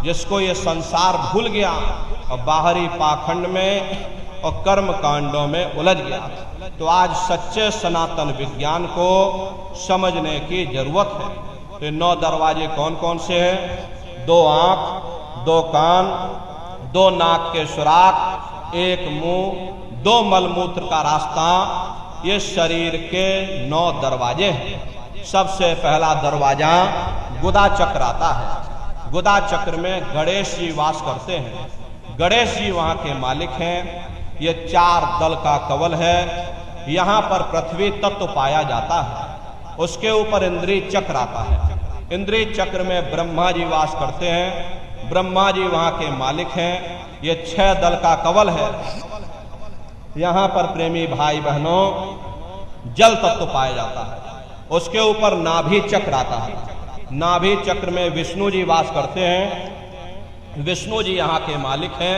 जिसको ये संसार भूल गया और बाहरी पाखंड में और कर्म कांडों में उलझ गया। तो आज सच्चे सनातन विज्ञान को समझने की जरूरत है। तो 9 दरवाजे कौन कौन से हैं? 2 आंख, 2 कान, 2 नाक के सुराख, 1 मुंह, 2 मलमूत्र का रास्ता, ये शरीर के 9 दरवाजे हैं। सबसे पहला दरवाजा गुदा चक्र आता है। गुदा चक्र में गणेश जी वास करते हैं। गणेश जी वहाँ के मालिक हैं। ये 4 दल का कवल है। यहाँ पर पृथ्वी तत्व पाया जाता है। उसके ऊपर इंद्रिय चक्र आता है। इंद्रिय चक्र में ब्रह्मा जी वास करते हैं। ब्रह्मा जी वहाँ के मालिक हैं। ये 6 दल का कवल है। यहाँ पर प्रेमी भाई बहनों जल तत्व पाया जाता है। उसके ऊपर नाभि चक्र आता है। नाभि चक्र में विष्णु जी वास करते हैं। विष्णु जी यहाँ के मालिक हैं।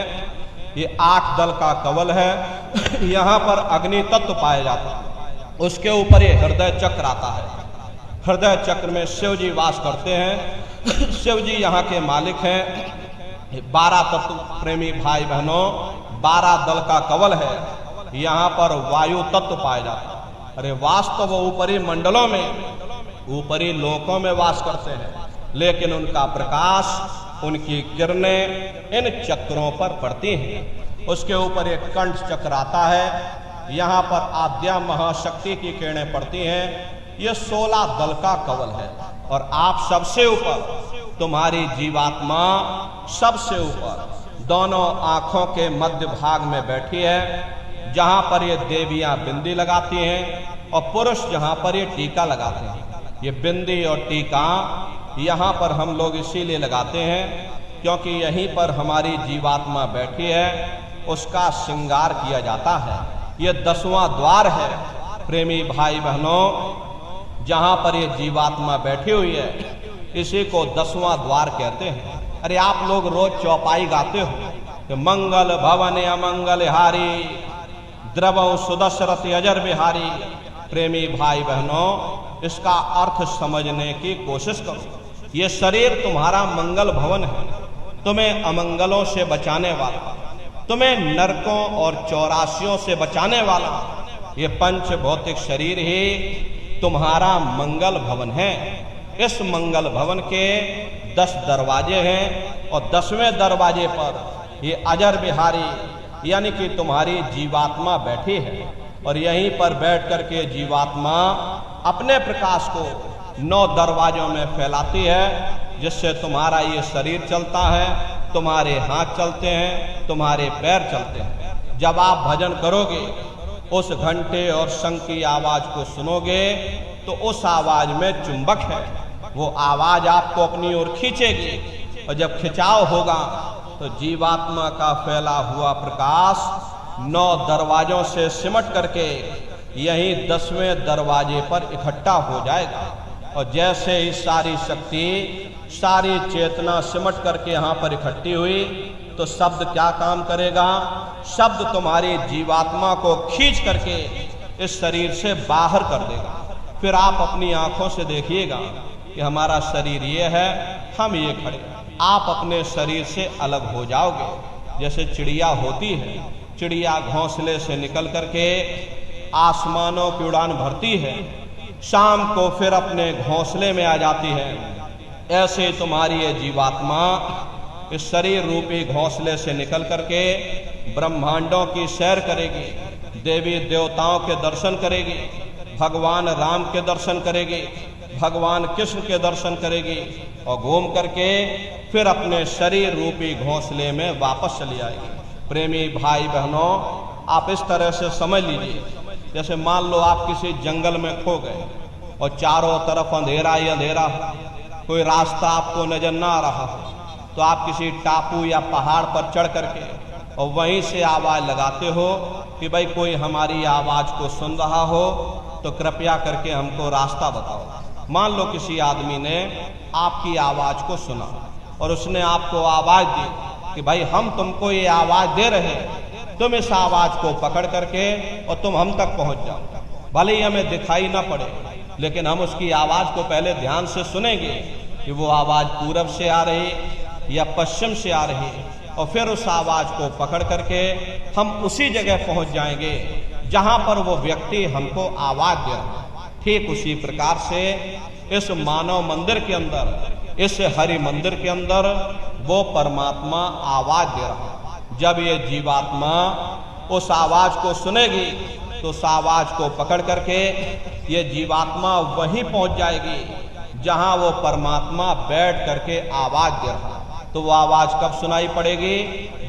ये 8 दल का कवल है। यहाँ पर अग्नि तत्व पाया जाता है। उसके ऊपर ये हृदय चक्र आता है। हृदय चक्र में शिव जी वास करते हैं। शिव जी यहाँ के मालिक हैं। 12 तत्व प्रेमी भाई बहनों 12 दल का कवल है। यहाँ पर वायु तत्व पाया जाता है। अरे वास्तव वो ऊपरी मंडलों में, ऊपरी लोकों में वास करते हैं, लेकिन उनका प्रकाश, उनकी किरणें इन चक्रों पर पड़ती हैं। उसके ऊपर एक कंठ चक्र आता है। यहाँ पर आद्या महाशक्ति की किरणें पड़ती हैं। ये 16 दल का कवल है। और आप सबसे ऊपर, तुम्हारी जीवात्मा सबसे ऊपर दोनों आंखों के मध्य भाग में बैठी है, जहां पर ये देवियां बिंदी लगाती हैं और पुरुष जहां पर ये टीका लगाते हैं। ये बिंदी और टीका यहाँ पर हम लोग इसीलिए लगाते हैं क्योंकि यहीं पर हमारी जीवात्मा बैठी है, उसका श्रृंगार किया जाता है। ये 10वां द्वार है प्रेमी भाई बहनों, जहां पर ये जीवात्मा बैठी हुई है, इसी को 10वां द्वार कहते हैं। अरे आप लोग रोज चौपाई गाते हो कि मंगल भवन अमंगल हारी, द्रवौ सुदशरथ अजर बिहारी। प्रेमी भाई बहनों, इसका अर्थ समझने की कोशिश करो। ये शरीर तुम्हारा मंगल भवन है, तुम्हें अमंगलों से बचाने वाला, तुम्हें नरकों और चौरासियों से बचाने वाला ये पंच भौतिक शरीर ही तुम्हारा मंगल भवन है। इस मंगल भवन के 10 दरवाजे हैं और 10वें दरवाजे पर ये अजर बिहारी यानी कि तुम्हारी जीवात्मा बैठी है, और यहीं पर बैठ करके जीवात्मा अपने प्रकाश को 9 दरवाजों में फैलाती है, जिससे तुम्हारा ये शरीर चलता है, तुम्हारे हाथ चलते हैं, तुम्हारे पैर चलते हैं। जब आप भजन करोगे, उस घंटे और शंख की आवाज को सुनोगे, तो उस आवाज में चुंबक है, वो आवाज आपको अपनी ओर खींचेगी, और जब खिंचाव होगा तो जीवात्मा का फैला हुआ प्रकाश 9 दरवाजों से सिमट करके यही 10वें दरवाजे पर इकट्ठा हो जाएगा। और जैसे ही सारी शक्ति, सारी चेतना सिमट करके यहाँ पर इकट्ठी हुई, तो शब्द क्या काम करेगा? शब्द तुम्हारी जीवात्मा को खींच करके इस शरीर से बाहर कर देगा। फिर आप अपनी आंखों से देखिएगा कि हमारा शरीर ये है, हम ये खड़े। आप अपने शरीर से अलग हो जाओगे। जैसे चिड़िया होती है, चिड़िया घोंसले से निकल करके आसमानों की उड़ान भरती है, शाम को फिर अपने घोंसले में आ जाती है। ऐसे तुम्हारी ये जीवात्मा इस शरीर रूपी घोंसले से निकल करके ब्रह्मांडों की सैर करेगी, देवी देवताओं के दर्शन करेगी, भगवान राम के दर्शन करेगी, भगवान कृष्ण के दर्शन करेगी, और घूम करके फिर अपने शरीर रूपी घोंसले में वापस चली आएगी। प्रेमी भाई बहनों, आप इस तरह से समझ लीजिए, जैसे मान लो आप किसी जंगल में खो गए और चारों तरफ अंधेरा ही अंधेरा, कोई रास्ता आपको नजर ना आ रहा, तो आप किसी टापू या पहाड़ पर चढ़ करके और वहीं से आवाज लगाते हो कि भाई कोई हमारी आवाज को सुन रहा हो तो कृपया करके हमको रास्ता बताओ। मान लो किसी आदमी ने आपकी आवाज को सुना और उसने आपको आवाज दी कि भाई हम तुमको ये आवाज दे रहे हैं, तुम इस आवाज को पकड़ करके और तुम हम तक पहुंच जाओ। भले ही हमें दिखाई ना पड़े, लेकिन हम उसकी आवाज को पहले ध्यान से सुनेंगे कि वो आवाज पूरब से आ रही या पश्चिम से आ रही, और फिर उस आवाज को पकड़ करके हम उसी जगह पहुंच जाएंगे जहां पर वो व्यक्ति हमको आवाज दे रहा है। ठीक उसी प्रकार से इस मानव मंदिर के अंदर, इस हरि मंदिर के अंदर वो परमात्मा आवाज दे रहा है। जब ये जीवात्मा उस आवाज को सुनेगी तो उस आवाज को पकड़ करके ये जीवात्मा वहीं पहुंच जाएगी जहां वो परमात्मा बैठ करके आवाज दे रहा है। तो वो आवाज कब सुनाई पड़ेगी?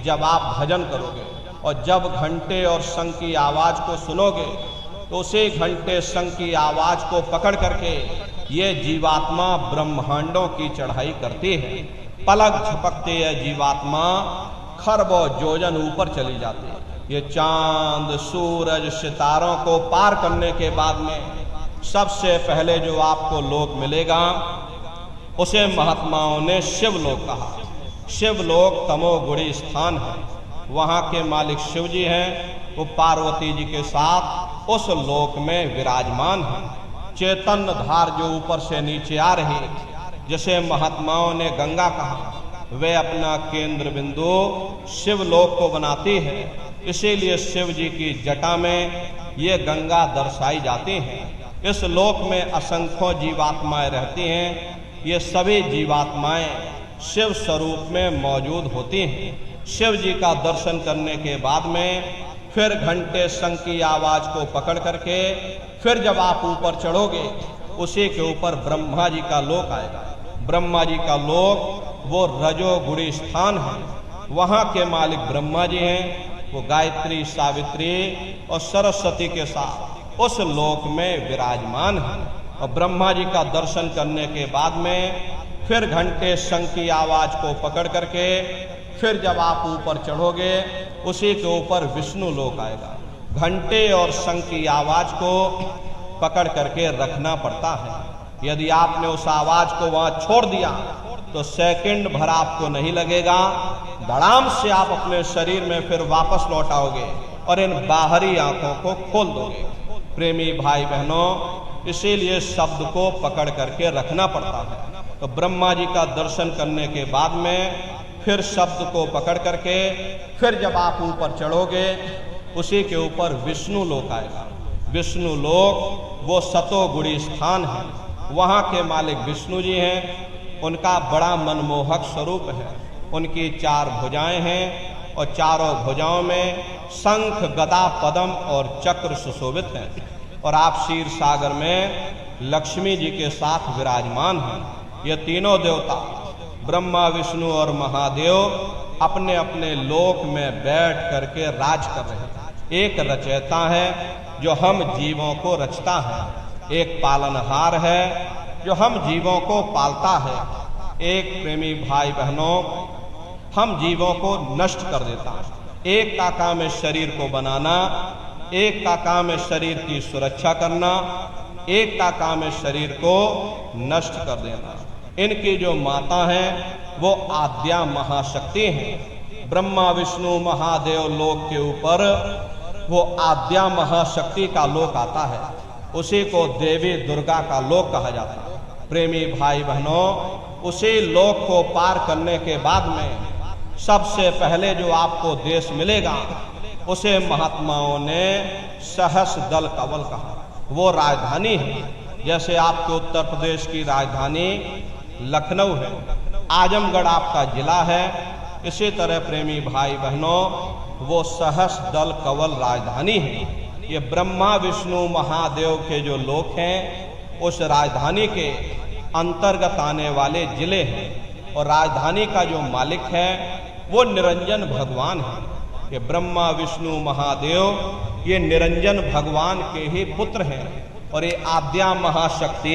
जब आप भजन करोगे, और जब घंटे और शंख की आवाज को सुनोगे तो उसी घंटे शंख की आवाज को पकड़ करके ये जीवात्मा ब्रह्मांडों की चढ़ाई करती है। पलक झपकते ये जीवात्मा खरबों योजन ऊपर चली जाती है। ये चांद, सूरज, सितारों को पार करने के बाद में सबसे पहले जो आपको लोक मिलेगा उसे महात्माओं ने शिवलोक कहा। शिवलोक तमोगुणी स्थान है, वहाँ के मालिक शिव जी हैं, वो पार्वती जी के साथ उस लोक में विराजमान है। चैतन्य धार जो ऊपर से नीचे आ रही, जैसे महात्माओं ने गंगा कहा, वे अपना केंद्र बिंदु शिवलोक को बनाती है। इसीलिए शिव जी की जटा में ये गंगा दर्शाई जाती हैं। इस लोक में असंख्यों जीवात्माएं रहती हैं। ये सभी जीवात्माएं शिव स्वरूप में मौजूद होती हैं। शिव जी का दर्शन करने के बाद में फिर घंटे शंख की आवाज को पकड़ करके फिर जब आप ऊपर चढ़ोगे, उसी के ऊपर ब्रह्मा जी का लोक आएगा। ब्रह्मा जी का लोक वो रजोगुणी स्थान है। वहाँ के मालिक ब्रह्मा जी हैं। वो गायत्री, सावित्री और सरस्वती के साथ उस लोक में विराजमान है। और ब्रह्मा जी का दर्शन करने के बाद में फिर घंटे शंख की आवाज को पकड़ करके फिर जब आप ऊपर चढ़ोगे उसी के ऊपर विष्णु लोक आएगा। घंटे और शंख की आवाज को पकड़ करके रखना पड़ता है। यदि आपने उस आवाज को वहां छोड़ दिया तो सेकंड भर आपको नहीं लगेगा, धड़ाम से आप अपने शरीर में फिर वापस लौट आओगे और इन बाहरी आंखों को खोल दोगे। प्रेमी भाई बहनों, इसीलिए शब्द को पकड़ करके रखना पड़ता है। तो ब्रह्मा जी का दर्शन करने के बाद में फिर शब्द को पकड़ करके फिर जब आप ऊपर चढ़ोगे उसी के ऊपर विष्णु लोक आएगा। विष्णु लोक वो सतोगुणी स्थान है, वहाँ के मालिक विष्णु जी हैं। उनका बड़ा मनमोहक स्वरूप है। उनकी 4 भुजाएं हैं और चारों भुजाओं में शंख, गदा, पद्म और चक्र सुशोभित हैं। और आप क्षीर सागर में लक्ष्मी जी के साथ विराजमान हैं। ये तीनों देवता ब्रह्मा, विष्णु और महादेव अपने अपने लोक में बैठ करके राज कर रहे हैं। एक रचयिता है जो हम जीवों को रचता है, एक पालनहार है जो हम जीवों को पालता है, एक प्रेमी भाई बहनों हम जीवों को नष्ट कर देता है। एक का काम है शरीर को बनाना, एक का काम है शरीर की सुरक्षा करना, एक का काम है शरीर को नष्ट कर देना। इनकी जो माता हैं वो आद्या महाशक्ति हैं। ब्रह्मा, विष्णु, महादेव लोक के ऊपर वो आद्या महाशक्ति का लोक आता है, उसी को देवी दुर्गा का लोक कहा जाता है। प्रेमी भाई बहनों, उसी लोक को पार करने के बाद में सबसे पहले जो आपको देश मिलेगा उसे महात्माओं ने सहस दल कवल कहा। वो राजधानी है। जैसे आपके उत्तर प्रदेश की राजधानी लखनऊ है, आजमगढ़ आपका जिला है, इसी तरह प्रेमी भाई बहनों वो सहस दल कवल राजधानी है। ये ब्रह्मा, विष्णु, महादेव के जो लोक हैं उस राजधानी के अंतर्गत आने वाले जिले हैं। और राजधानी का जो मालिक है वो निरंजन भगवान है। ये ब्रह्मा, विष्णु, महादेव ये निरंजन भगवान के ही पुत्र हैं। और ये आद्या महाशक्ति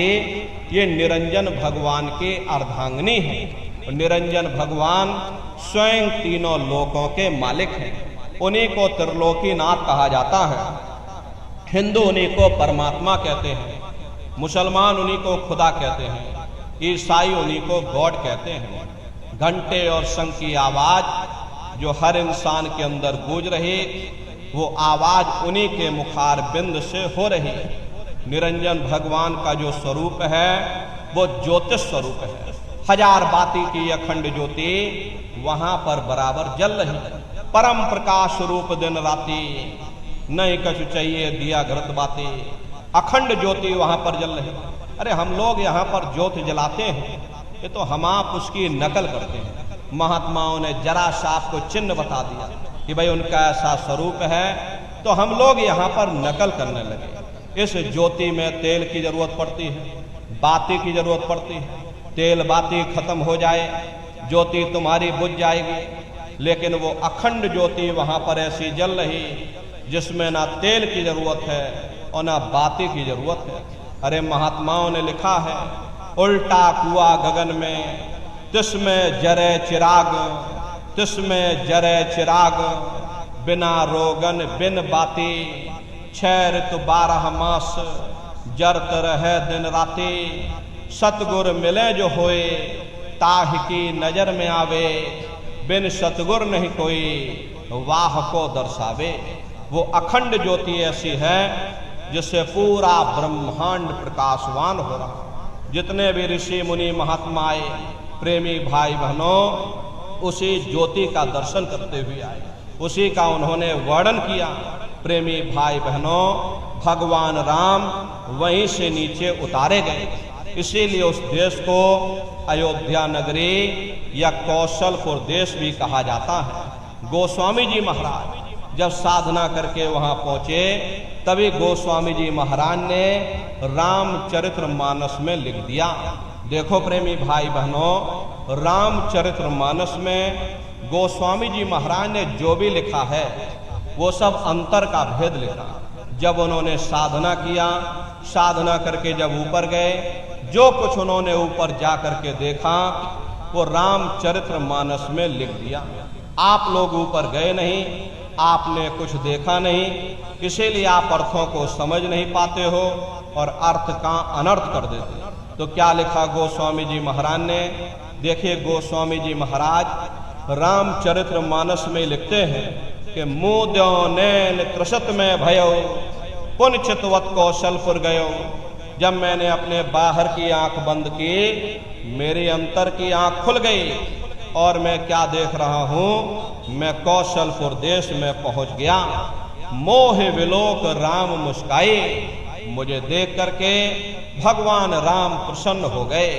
ये निरंजन भगवान के अर्धांगिनी है। और निरंजन भगवान स्वयं तीनों लोकों के मालिक हैं। उन्हीं को त्रिलोकीनाथ कहा जाता है। हिंदू उन्हीं को परमात्मा कहते हैं, मुसलमान उन्हीं को खुदा कहते हैं, ईसाई उन्हीं को गॉड कहते हैं। घंटे और शंख की आवाज जो हर इंसान के अंदर गूंज रही, वो आवाज उन्हीं के मुखार बिंद से हो रही। निरंजन भगवान का जो स्वरूप है वो ज्योतिष स्वरूप है। हजार बाती की अखंड ज्योति वहां पर बराबर जल रही है। परम प्रकाश रूप दिन राती, नहीं कछु चाहिए दिया घृत बाती। अखंड ज्योति वहां पर जल रही है। अरे हम लोग यहाँ पर ज्योति जलाते हैं, ये तो हम आप उसकी नकल करते हैं। महात्माओं ने जरा सा आपको चिन्ह बता दिया कि भाई उनका ऐसा स्वरूप है, तो हम लोग यहाँ पर नकल करने लगे। इस ज्योति में तेल की जरूरत पड़ती है, बाती की जरूरत पड़ती है। तेल बाती खत्म हो जाए, ज्योति तुम्हारी बुझ जाएगी। लेकिन वो अखंड ज्योति वहां पर ऐसी जल रही जिसमें ना तेल की जरूरत है और ना बाती की जरूरत है। अरे महात्माओं ने लिखा है, उल्टा कुआ गगन में तिसमें जरे चिराग, तिसमें जरे चिराग, बिना रोगन बिन बाती, 6 ऋतु 12 मास जरत रहे दिन राती। सतगुर मिले जो होए ताह की नजर में आवे, बिन सतगुर नहीं कोई वाह को दर्शावे। वो अखंड ज्योति ऐसी है जिससे पूरा ब्रह्मांड प्रकाशवान हो रहा। जितने भी ऋषि मुनि महात्मा आए, प्रेमी भाई बहनों, उसी ज्योति का दर्शन करते हुए आए, उसी का उन्होंने वर्णन किया। प्रेमी भाई बहनों, भगवान राम वहीं से नीचे उतारे गए। इसीलिए उस देश को अयोध्या नगरी या कौशलपुर देश भी कहा जाता है। गोस्वामी जी महाराज जब साधना करके वहां पहुंचे, तभी गोस्वामी जी महाराज ने रामचरितमानस में लिख दिया। देखो प्रेमी भाई बहनों, रामचरितमानस में गोस्वामी जी महाराज ने जो भी लिखा है वो सब अंतर का भेद लिखा। जब उन्होंने साधना किया, साधना करके जब ऊपर गए, जो कुछ उन्होंने ऊपर जा करके देखा वो रामचरित्र मानस में लिख दिया। आप लोग ऊपर गए नहीं, आपने कुछ देखा नहीं, इसीलिए आप अर्थों को समझ नहीं पाते हो और अर्थ का अनर्थ कर देते। तो क्या लिखा गोस्वामी जी महाराज ने? देखिए गोस्वामी जी महाराज रामचरित्र मानस में लिखते हैं कि मुद्यो नैन त्रसत में भयो पुन चितवत कौशलपुर गयो। जब मैंने अपने बाहर की आंख बंद की, मेरी अंतर की आंख खुल गई और मैं क्या देख रहा हूं? मैं कौशलपुर देश में पहुंच गया। मोह विलोक राम मुस्काई, मुझे देख करके भगवान राम प्रसन्न हो गए।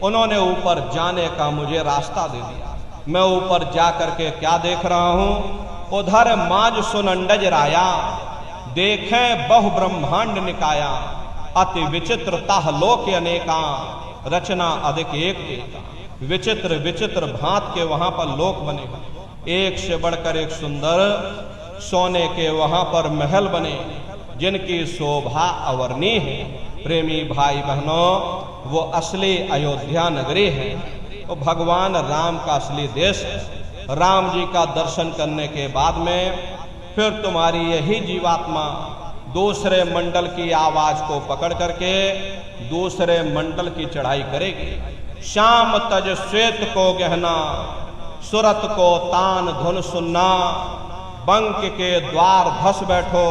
उन्होंने ऊपर जाने का मुझे रास्ता दे दिया। मैं ऊपर जा करके क्या देख रहा हूं? उधर माज सुनंडज राया, देखे बहु ब्रह्मांड निकाया। अति विचित्रता लोक अनेका, रचना अधिक एक देता। विचित्र विचित्र भांत के वहां पर लोक बने, एक से बढ़कर एक सुंदर। सोने के वहां पर महल बने जिनकी शोभा अवर्णीय है। प्रेमी भाई बहनों, वो असली अयोध्या नगरी है, वो भगवान राम का असली देश है। राम जी का दर्शन करने के बाद में फिर तुम्हारी यही जीवात्मा दूसरे मंडल की आवाज को पकड़ करके दूसरे मंडल की चढ़ाई करेगी। श्याम तज श्वेत को गहना, सुरत को तान धुन सुनना। बंक के द्वार धस बैठो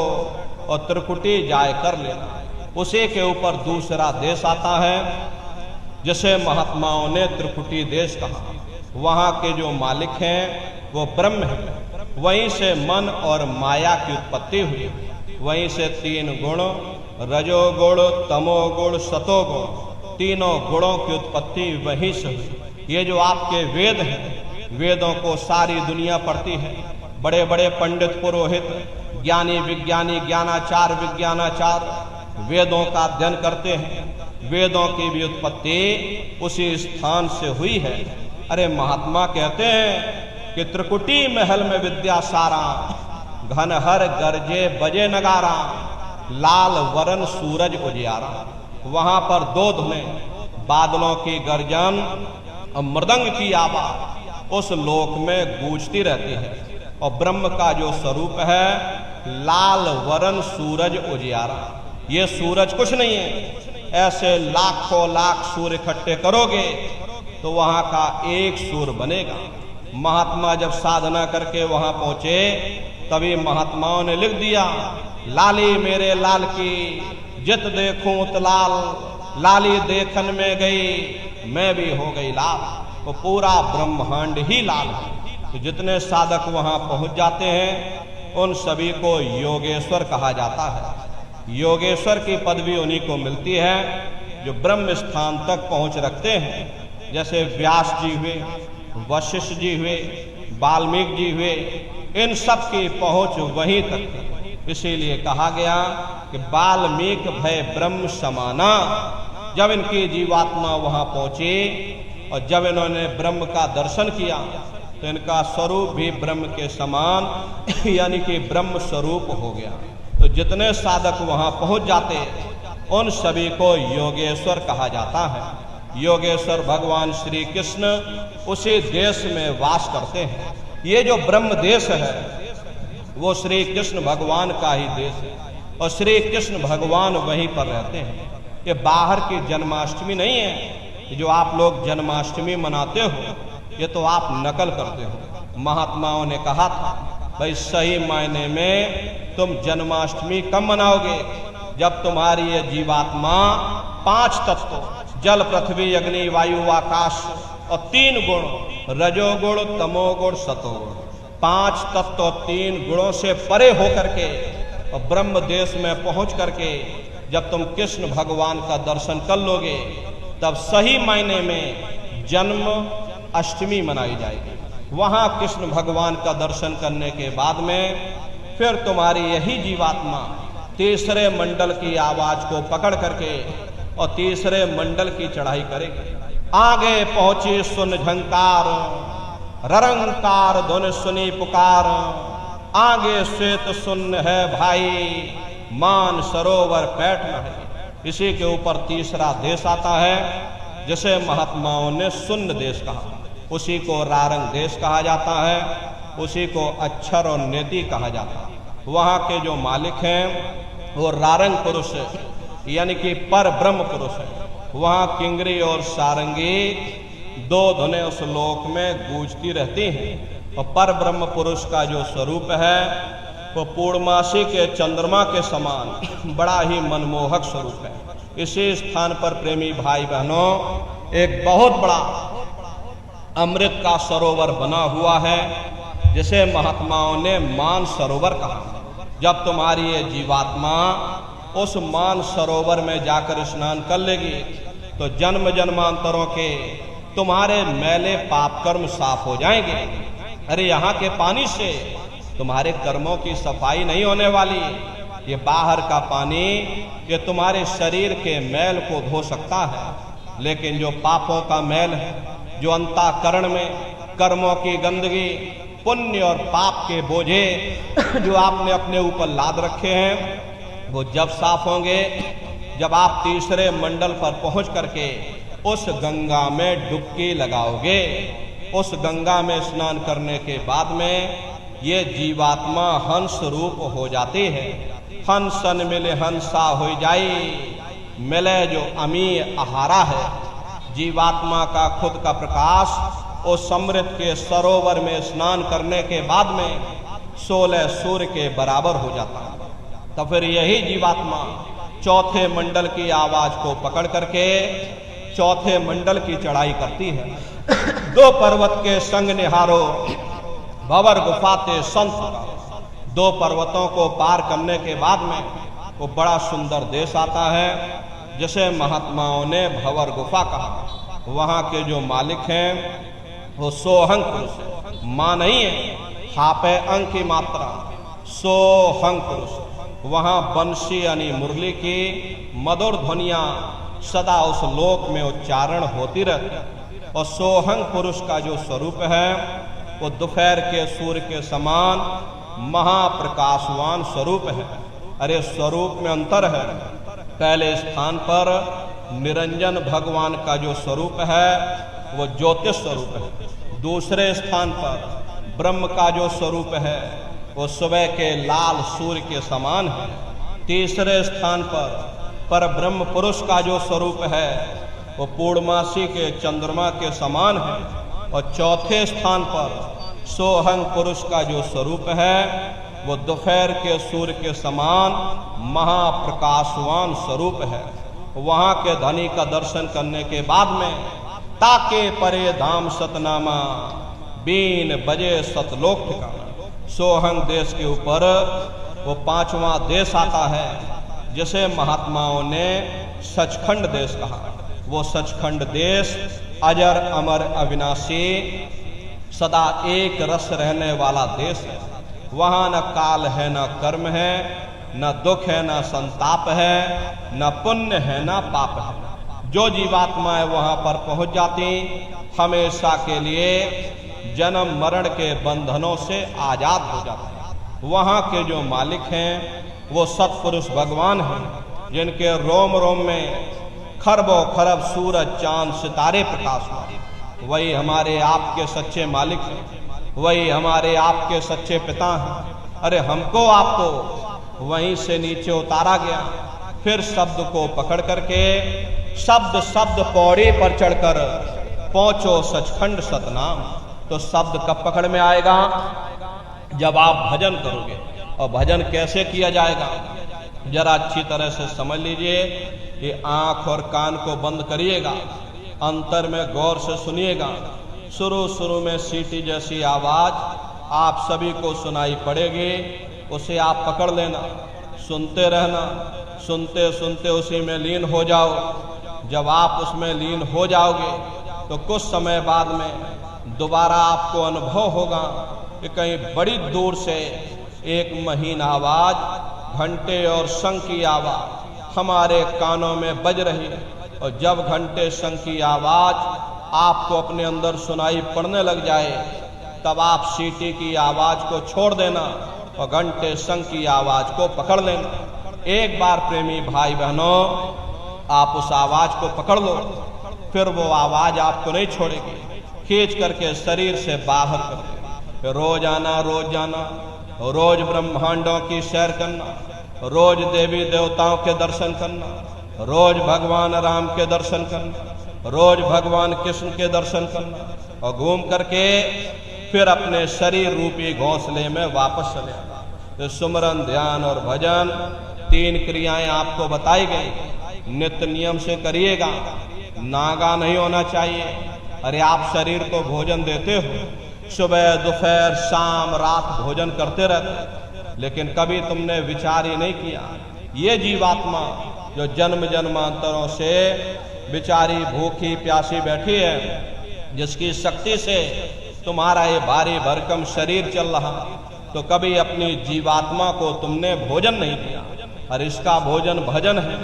और त्रिकुटी जाय कर लेना। उसी के ऊपर दूसरा देश आता है जिसे महात्माओं ने त्रिकुटी देश कहा। वहां के जो मालिक हैं वो ब्रह्म है। वहीं से मन और माया की उत्पत्ति हुई। वहीं से तीन गुण, रजोगुण, तमोगुण, सतोगुण, तीनों गुणों की उत्पत्ति वहीं से हुई। ये जो आपके वेद हैं, वेदों को सारी दुनिया पढ़ती है। बड़े बड़े पंडित पुरोहित, ज्ञानी विज्ञानी, ज्ञानाचार विज्ञानाचार वेदों का अध्ययन करते हैं। वेदों की भी उत्पत्ति उसी स्थान से हुई है। अरे महात्मा कहते हैं कि त्रिकुटी महल में विद्या सारा, घनहर गरजे बजे नगारा, लाल वरन सूरज उजियारा। वहां पर दो धुनें, बादलों की गर्जन और मृदंग की आवाज उस लोक में गूंजती रहती है। और ब्रह्म का जो स्वरूप है लाल वरन सूरज उजियारा। ये सूरज कुछ नहीं है। ऐसे लाखों लाख सूर्य इकट्ठे करोगे तो वहां का एक सूर्य बनेगा। महात्मा जब साधना करके वहां पहुंचे तभी महात्माओं ने लिख दिया, लाली मेरे लाल की जित देखूं उत लाल, लाली देखन में गई मैं भी हो गई लाल। तो पूरा ब्रह्मांड ही लाल है। तो जितने साधक वहां पहुंच जाते हैं उन सभी को योगेश्वर कहा जाता है। योगेश्वर की पदवी उन्हीं को मिलती है जो ब्रह्म स्थान तक पहुंच रखते हैं। जैसे व्यास जी हुए, वशिष्ठ जी हुए, वाल्मीकि जी हुए, इन सब की पहुंच वहीं तक है। इसीलिए कहा गया कि वाल्मीकि भय ब्रह्म समाना। जब इनकी जीवात्मा वहां पहुंची और जब इन्होंने ब्रह्म का दर्शन किया तो इनका स्वरूप भी ब्रह्म के समान यानी कि ब्रह्म स्वरूप हो गया। तो जितने साधक वहां पहुंच जाते उन सभी को योगेश्वर कहा जाता है। योगेश्वर भगवान श्री कृष्ण उसी देश में वास करते हैं। ये जो ब्रह्म देश है वो श्री कृष्ण भगवान का ही देश है और श्री कृष्ण भगवान वहीं पर रहते हैं। ये बाहर की जन्माष्टमी नहीं है। जो आप लोग जन्माष्टमी मनाते हो ये तो आप नकल करते हो। महात्माओं ने कहा था भाई सही मायने में तुम जन्माष्टमी कब मनाओगे? जब तुम्हारी ये जीवात्मा 5 तत्व जल पृथ्वी अग्नि वायु आकाश और 3 गुण रजोगुण तमोगुण सतोगुण 5 तत्व और 3 गुणों से परे होकर के और ब्रह्म देश में पहुंच करके जब तुम कृष्ण भगवान का दर्शन कर लोगे तब सही मायने में जन्म अष्टमी मनाई जाएगी। वहां कृष्ण भगवान का दर्शन करने के बाद में फिर तुम्हारी यही जीवात्मा तीसरे मंडल की आवाज को पकड़ करके और तीसरे मंडल की चढ़ाई करेगी। आगे पहुंची सुन झंकार, ररंकार धुन सुनी पुकार, आगे श्वेत सुन है भाई, मान सरोवर पैठ न है। इसी के ऊपर तीसरा देश आता है जिसे महात्माओं ने शून्य देश कहा, उसी को रारंग देश कहा जाता है, उसी को अक्षर और नेति कहा जाता है। वहाँ के जो मालिक हैं वो रारंग पुरुष है, यानी कि पर ब्रह्म पुरुष है। वहाँ किंगरी और सारंगी दो धुनें उस लोक में गूंजती रहती हैं। और पर ब्रह्म पुरुष का जो स्वरूप है वो पूर्णमासी के चंद्रमा के समान बड़ा ही मनमोहक स्वरूप है। इसी स्थान पर प्रेमी भाई बहनों एक बहुत बड़ा अमृत का सरोवर बना हुआ है जिसे महात्माओं ने मान सरोवर कहा। जब तुम्हारी ये जीवात्मा उस मान सरोवर में जाकर स्नान कर लेगी तो जन्म जन्मांतरों के तुम्हारे मैले पाप कर्म साफ हो जाएंगे। अरे यहाँ के पानी से तुम्हारे कर्मों की सफाई नहीं होने वाली। ये बाहर का पानी ये तुम्हारे शरीर के मैल को धो सकता है, लेकिन जो पापों का मैल है, जो अंतःकरण में कर्मों की गंदगी, पुण्य और पाप के बोझे जो आपने अपने ऊपर लाद रखे हैं, वो जब साफ होंगे, जब आप तीसरे मंडल पर पहुंच करके उस गंगा में डुबकी लगाओगे। उस गंगा में स्नान करने के बाद में ये जीवात्मा हंस रूप हो जाती है। हंसन मिले हंसा हो जाई, मिले जो अमी आहारा है। जीवात्मा का खुद का प्रकाश उस अमृत के सरोवर में स्नान करने के बाद में 16 सूर्य के बराबर हो जाता है। तो फिर यही जीवात्मा चौथे मंडल की आवाज को पकड़ करके चौथे मंडल की चढ़ाई करती है। दो पर्वत के संग निहारो, भंवर गुफाते संत। दो पर्वतों को पार करने के बाद में वो बड़ा सुंदर देश आता है जिसे महात्माओं ने भंवर गुफा कहा। वहाँ के जो मालिक हैं वो सोहंग पुरुष, माँ नहीं है, हापे अंक की मात्रा, सोहंग पुरुष। वहाँ बंशी यानी मुरली की मधुर ध्वनियाँ सदा उस लोक में उच्चारण होती रहती। और सोहंग पुरुष का जो स्वरूप है वो दोपहर के सूर्य के समान महाप्रकाशवान स्वरूप है। अरे स्वरूप में अंतर है। पहले स्थान पर निरंजन भगवान का जो स्वरूप है वो ज्योतिष स्वरूप है। दूसरे स्थान पर ब्रह्म का जो स्वरूप है वो सुबह के लाल सूर्य के समान है। तीसरे स्थान पर ब्रह्म पुरुष का जो स्वरूप है वो पूर्णमासी के चंद्रमा के समान है। और चौथे स्थान पर सोहंग पुरुष का जो स्वरूप है वो दोपहर के सूर्य के समान महाप्रकाशवान स्वरूप है। वहाँ के धनी का दर्शन करने के बाद में ताके परे धाम सतनामा, बीन बजे सतलोक ठिकाना। सोहंग देश के ऊपर वो पांचवा देश आता है जिसे महात्माओं ने सचखंड देश कहा। वो सचखंड देश अजर अमर अविनाशी सदा एक रस रहने वाला देश है। वहाँ न काल है, न कर्म है, न दुख है, न संताप है, न पुण्य है, न पाप है। जो जीवात्माएं वहाँ पर पहुँच जाती हमेशा के लिए जन्म मरण के बंधनों से आजाद हो जाते हैं। वहाँ के जो मालिक हैं वो सत्पुरुष भगवान हैं जिनके रोम रोम में खरबों खरब सूरज चांद सितारे प्रकाश हुआ। वही हमारे आपके सच्चे मालिक हैं, वही हमारे आपके सच्चे पिता हैं। अरे हमको आपको वहीं से नीचे उतारा गया, फिर शब्द को पकड़ करके शब्द शब्द पौड़ी पर चढ़कर पहुंचो सचखंड सतनाम। तो शब्द कब पकड़ में आएगा? जब आप भजन करोगे। और भजन कैसे किया जाएगा जरा अच्छी तरह से समझ लीजिए। ये आंख और कान को बंद करिएगा, अंतर में गौर से सुनिएगा। शुरू में सीटी जैसी आवाज आप सभी को सुनाई पड़ेगी, उसे आप पकड़ लेना, सुनते रहना, सुनते सुनते उसी में लीन हो जाओ। जब आप उसमें लीन हो जाओगे तो कुछ समय बाद में दोबारा आपको अनुभव होगा कि कहीं बड़ी दूर से एक महीन आवाज, घंटे और शंख की आवाज हमारे कानों में बज रही है। और जब घंटे शंख की आवाज आपको अपने अंदर सुनाई पड़ने लग जाए तब आप सीटी की आवाज को छोड़ देना और घंटे शंख की आवाज को पकड़ लेना। एक बार प्रेमी भाई बहनों आप उस आवाज को पकड़ लो, फिर वो आवाज आपको नहीं छोड़ेगी, खींच करके शरीर से बाहर कर दे। रोज आना, रोज जाना, रोज ब्रह्मांडों की सैर करना, रोज देवी देवताओं के दर्शन करना, रोज भगवान राम के दर्शन करना, रोज भगवान कृष्ण के दर्शन करना, और घूम करके फिर अपने शरीर रूपी घोंसले में वापस चले आना। तो सुमरन, ध्यान और भजन, 3 क्रियाएं आपको बताई गई, नित्य नियम से करिएगा। नागा नहीं होना चाहिए। अरे आप शरीर को भोजन देते हो, सुबह दोपहर शाम रात भोजन करते रहते, लेकिन कभी तुमने विचार ही नहीं किया ये जीवात्मा जो जन्म जन्मांतरों से बेचारी भूखी प्यासी बैठी है, जिसकी शक्ति से तुम्हारा ये भारी भरकम शरीर चल रहा, तो कभी अपनी जीवात्मा को तुमने भोजन नहीं दिया। और इसका भोजन भजन है,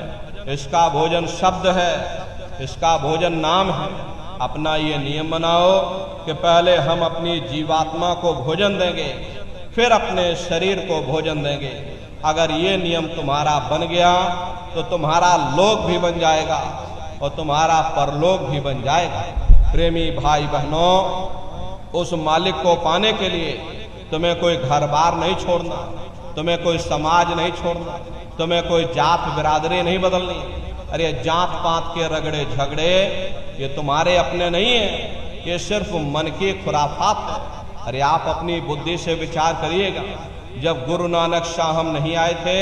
इसका भोजन शब्द है, इसका भोजन नाम है। अपना ये नियम बनाओ कि पहले हम अपनी जीवात्मा को भोजन देंगे, फिर अपने शरीर को भोजन देंगे। अगर ये नियम तुम्हारा बन गया तो तुम्हारा लोक भी बन जाएगा और तुम्हारा परलोक भी बन जाएगा। प्रेमी भाई बहनों, उस मालिक को पाने के लिए तुम्हें कोई घर बार नहीं छोड़ना, तुम्हें कोई समाज नहीं छोड़ना, तुम्हें कोई जात बिरादरी नहीं बदलनी। अरे जात पात के रगड़े झगड़े ये तुम्हारे अपने नहीं है, ये सिर्फ मन की खुराफात है। अरे आप अपनी बुद्धि से विचार करिएगा, जब गुरु नानक साहब नहीं आए थे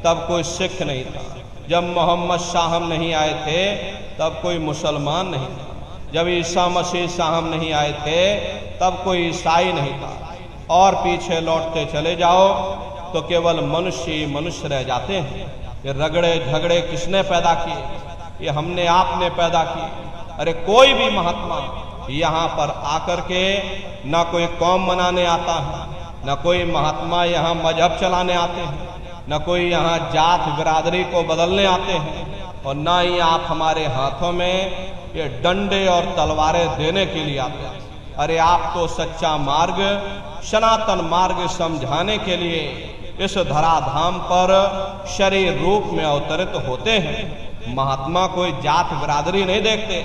तब कोई सिख नहीं था, जब मोहम्मद साहब नहीं आए थे तब कोई मुसलमान नहीं था, जब ईसा मसीह साहब नहीं आए थे तब कोई ईसाई नहीं था। और पीछे लौटते चले जाओ तो केवल मनुष्य ही मनुष्य रह जाते हैं। ये रगड़े झगड़े किसने पैदा किए? ये हमने आपने पैदा किए। अरे कोई भी महात्मा यहाँ पर आकर के ना कोई कौम मनाने आता है, ना कोई महात्मा यहाँ मजहब चलाने आते हैं, न कोई यहाँ जात बिरादरी को बदलने आते हैं, और ना ही आप हमारे हाथों में ये डंडे और तलवारें देने के लिए आते हैं। अरे आप तो सच्चा मार्ग, सनातन मार्ग समझाने के लिए इस धराधाम पर शरीर रूप में अवतरित होते हैं। महात्मा कोई जात बिरादरी नहीं देखते,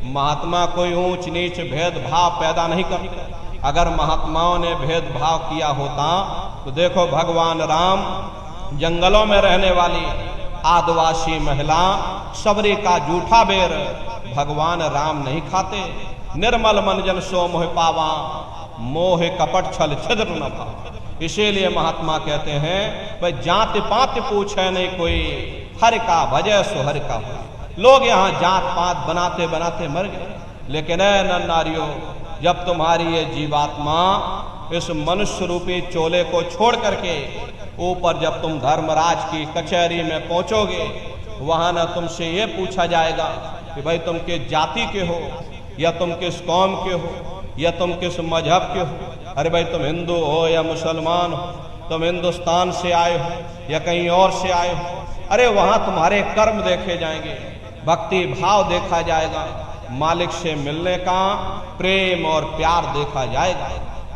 महात्मा कोई ऊंच नीच भेदभाव पैदा नहीं करते। अगर महात्माओं ने भेदभाव किया होता तो देखो भगवान राम जंगलों में रहने वाली आदिवासी महिला सबरी का जूठा बेर भगवान राम नहीं खाते। निर्मल मन जन सो मोह पावा, मोह कपट छल छिद्र न पावा। इसीलिए महात्मा कहते हैं भाई जात पात पूछे नहीं कोई, हर का भजय सो हर का हो। लोग यहाँ जात पात बनाते बनाते मर गए, लेकिन नर नारियों, जब तुम्हारी ये जीवात्मा इस मनुष्य रूपी चोले को छोड़ करके ऊपर जब तुम धर्मराज की कचहरी में पहुंचोगे, वहां न तुमसे ये पूछा जाएगा कि भाई तुम किस जाति के हो, या तुम किस कौम के हो, या तुम किस मजहब के हो। अरे भाई तुम हिंदू हो या मुसलमान हो, तुम हिंदुस्तान से आए हो या कहीं और से आए हो। अरे वहां तुम्हारे कर्म देखे जाएंगे, भक्ति भाव देखा जाएगा, मालिक से मिलने का प्रेम और प्यार देखा जाएगा।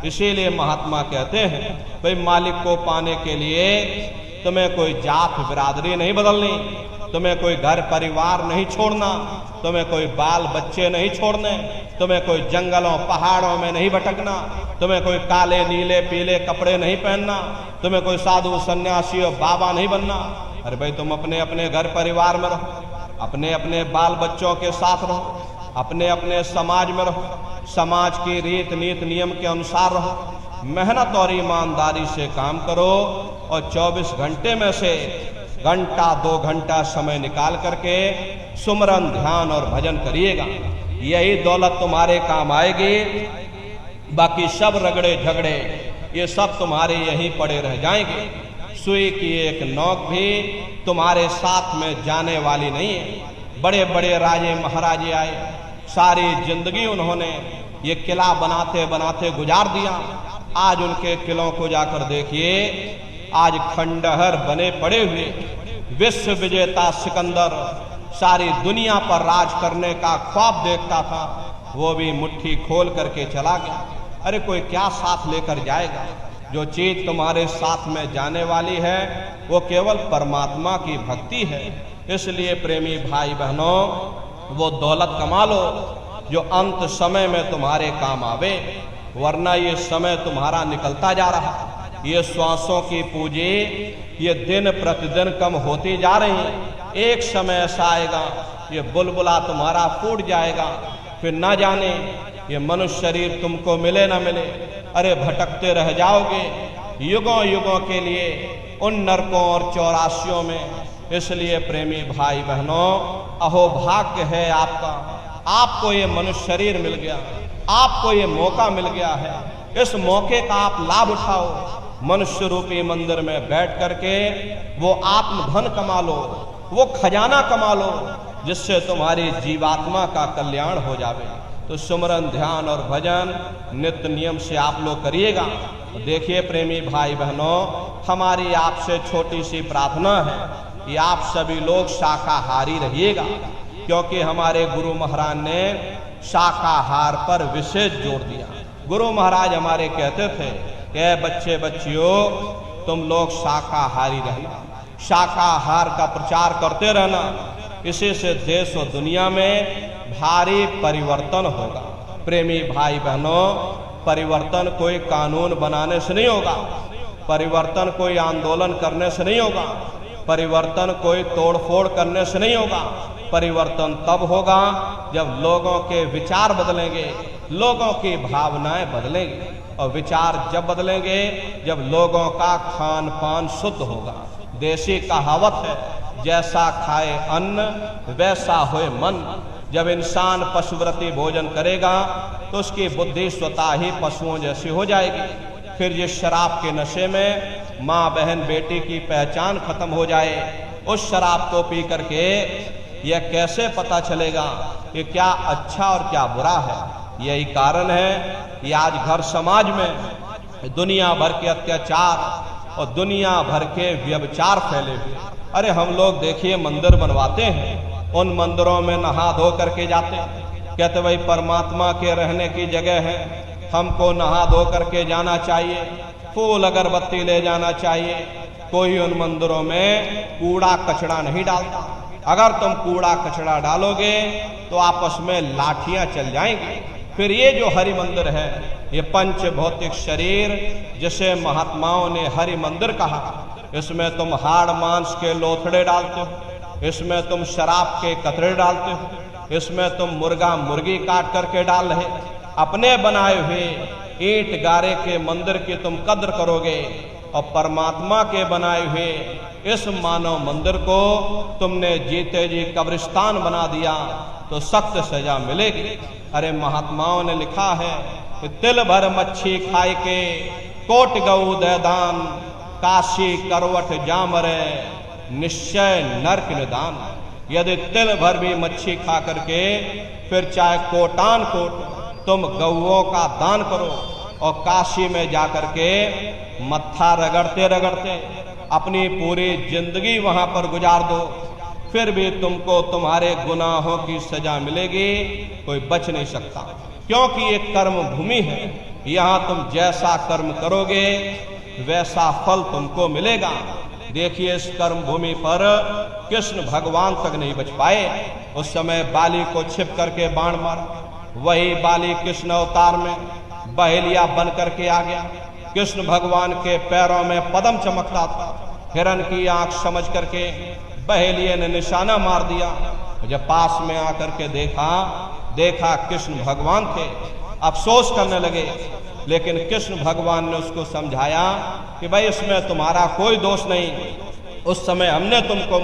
इसीलिए महात्मा कहते हैं भाई मालिक को पाने के लिए तुम्हें कोई जात बिरादरी नहीं बदलनी, तुम्हें कोई घर परिवार नहीं छोड़ना, तुम्हें कोई बाल बच्चे नहीं छोड़ने, तुम्हें कोई जंगलों पहाड़ों में नहीं भटकना, तुम्हें कोई काले नीले पीले कपड़े नहीं पहनना, तुम्हें कोई साधु सन्यासी और बाबा नहीं बनना। अरे भाई तुम अपने अपने घर परिवार में रहो, अपने अपने बाल बच्चों के साथ रहो, अपने अपने समाज में रहो, समाज की रीत नीति नियम के अनुसार रहो, मेहनत और ईमानदारी से काम करो, और 24 घंटे में से घंटा 2 घंटा समय निकाल करके सुमरन ध्यान और भजन करिएगा। यही दौलत तुम्हारे काम आएगी। बाकी सब रगड़े झगड़े ये सब तुम्हारे यहीं पड़े रह जाएंगे। सुई की एक नोक भी तुम्हारे साथ में जाने वाली नहीं है। बड़े बड़े राजे महाराजे आए, सारी जिंदगी उन्होंने ये किला बनाते बनाते गुजार दिया। आज उनके किलों को जाकर देखिए, आज खंडहर बने पड़े हुए। विश्व विजेता सिकंदर सारी दुनिया पर राज करने का ख्वाब देखता था, वो भी मुट्ठी खोल करके चला गया। अरे कोई क्या साथ लेकर जाएगा? जो चीज तुम्हारे साथ में जाने वाली है वो केवल परमात्मा की भक्ति है। इसलिए प्रेमी भाई बहनों, वो दौलत कमा लो जो अंत समय में तुम्हारे काम आवे, वरना ये समय तुम्हारा निकलता जा रहा, ये श्वासों की पूंजी ये दिन प्रतिदिन कम होती जा रही। एक समय ऐसा आएगा ये बुलबुला तुम्हारा फूट जाएगा, फिर ना जाने ये मनुष्य शरीर तुमको मिले ना मिले, अरे भटकते रह जाओगे युगों युगों के लिए उन नरकों और चौरासियों में। इसलिए प्रेमी भाई बहनों, अहो भाग्य है आपका, आपको ये मनुष्य शरीर मिल गया, आपको ये मौका मिल गया है, इस मौके का आप लाभ उठाओ। मनुष्य रूपी मंदिर में बैठ करके वो आत्म धन कमा लो, वो खजाना कमा लो जिससे तुम्हारी जीवात्मा का कल्याण हो जावे। तो सुमरन, ध्यान और भजन नित्य नियम से आप लोग करिएगा। तो देखिए प्रेमी भाई बहनों, हमारी आपसे छोटी सी प्रार्थना है कि आप सभी लोग शाकाहारी रहिएगा, क्योंकि हमारे गुरु महाराज ने शाकाहार पर विशेष जोर दिया। गुरु महाराज हमारे कहते थे कि बच्चे बच्चियों तुम लोग शाकाहारी रहना, शाकाहार का प्रचार करते रहना, इसी से देश और दुनिया में भारी परिवर्तन होगा। प्रेमी भाई बहनों, परिवर्तन कोई कानून बनाने से नहीं होगा, परिवर्तन कोई आंदोलन करने से नहीं होगा, परिवर्तन कोई तोड़फोड़ करने से नहीं होगा। परिवर्तन तब होगा जब लोगों के विचार बदलेंगे, लोगों की भावनाएं बदलेंगी, और विचार जब बदलेंगे जब लोगों का खान पान शुद्ध होगा। देसी कहावत है, जैसा खाए अन्न वैसा होए मन। जब इंसान पशुव्रती भोजन करेगा तो उसकी बुद्धि स्वतः ही पशुओं जैसी हो जाएगी। फिर जिस शराब के नशे में माँ बहन बेटी की पहचान खत्म हो जाए, उस शराब को पी करके यह कैसे पता चलेगा कि क्या अच्छा और क्या बुरा है। यही कारण है कि आज घर समाज में दुनिया भर के अत्याचार और दुनिया भर के व्यभिचार फैले हुए। अरे हम लोग देखिए मंदिर बनवाते हैं, उन मंदिरों में नहा धो करके जाते हैं, कहते भाई परमात्मा के रहने की जगह है, हमको नहा धो करके जाना चाहिए, फूल अगरबत्ती ले जाना चाहिए। कोई उन मंदिरों में कूड़ा कचरा नहीं डालता। अगर तुम कूड़ा कचरा डालोगे तो आपस में लाठियां चल जाएंगी। फिर ये जो हरि मंदिर है, ये पंच भौतिक शरीर जिसे महात्माओं ने हरि मंदिर कहा, इसमें तुम हाड़ मांस के लोथड़े डालते हो, इसमें तुम शराब के कतरे डालते हो, इसमें तुम मुर्गा मुर्गी काट करके डाल रहे। अपने बनाए हुए ईंट गारे के मंदिर की तुम कद्र करोगे और परमात्मा के बनाए हुए इस मानव मंदिर को तुमने जीते जी कब्रिस्तान बना दिया तो सख्त सजा मिलेगी। अरे महात्माओं ने लिखा है कि तिल भर मच्छी खाए के कोट गऊ दे दान, काशी करवट जामरे निश्चय नरक निदान। यदि तिल भर भी मच्छी खा करके फिर चाहे कोटान कोट तुम गऊओं का दान करो और काशी में जाकर के मत्था रगड़ते रगड़ते अपनी पूरी जिंदगी वहां पर गुजार दो, फिर भी तुमको तुम्हारे गुनाहों की सजा मिलेगी, कोई बच नहीं सकता। क्योंकि ये कर्म भूमि है, यहाँ तुम जैसा कर्म करोगे वैसा फल तुमको मिलेगा। देखिए इस कर्म भूमि पर कृष्ण भगवान तक नहीं बच पाए। उस समय बाली को छिप करके बाण मारा, वही बाली कृष्ण अवतार में बहेलिया बन करके आ गया। कृष्ण भगवान के पैरों में पद्म चमकता था, हिरण की आंख समझ करके बहेलिये ने निशाना मार दिया। जब पास में आकर के देखा कृष्ण भगवान थे, अफसोस करने लगे, लेकिन कृष्ण भगवान ने उसको समझाया कि भाई इसमें तुम्हारा कोई दोष नहीं, उस समय हमने तुमको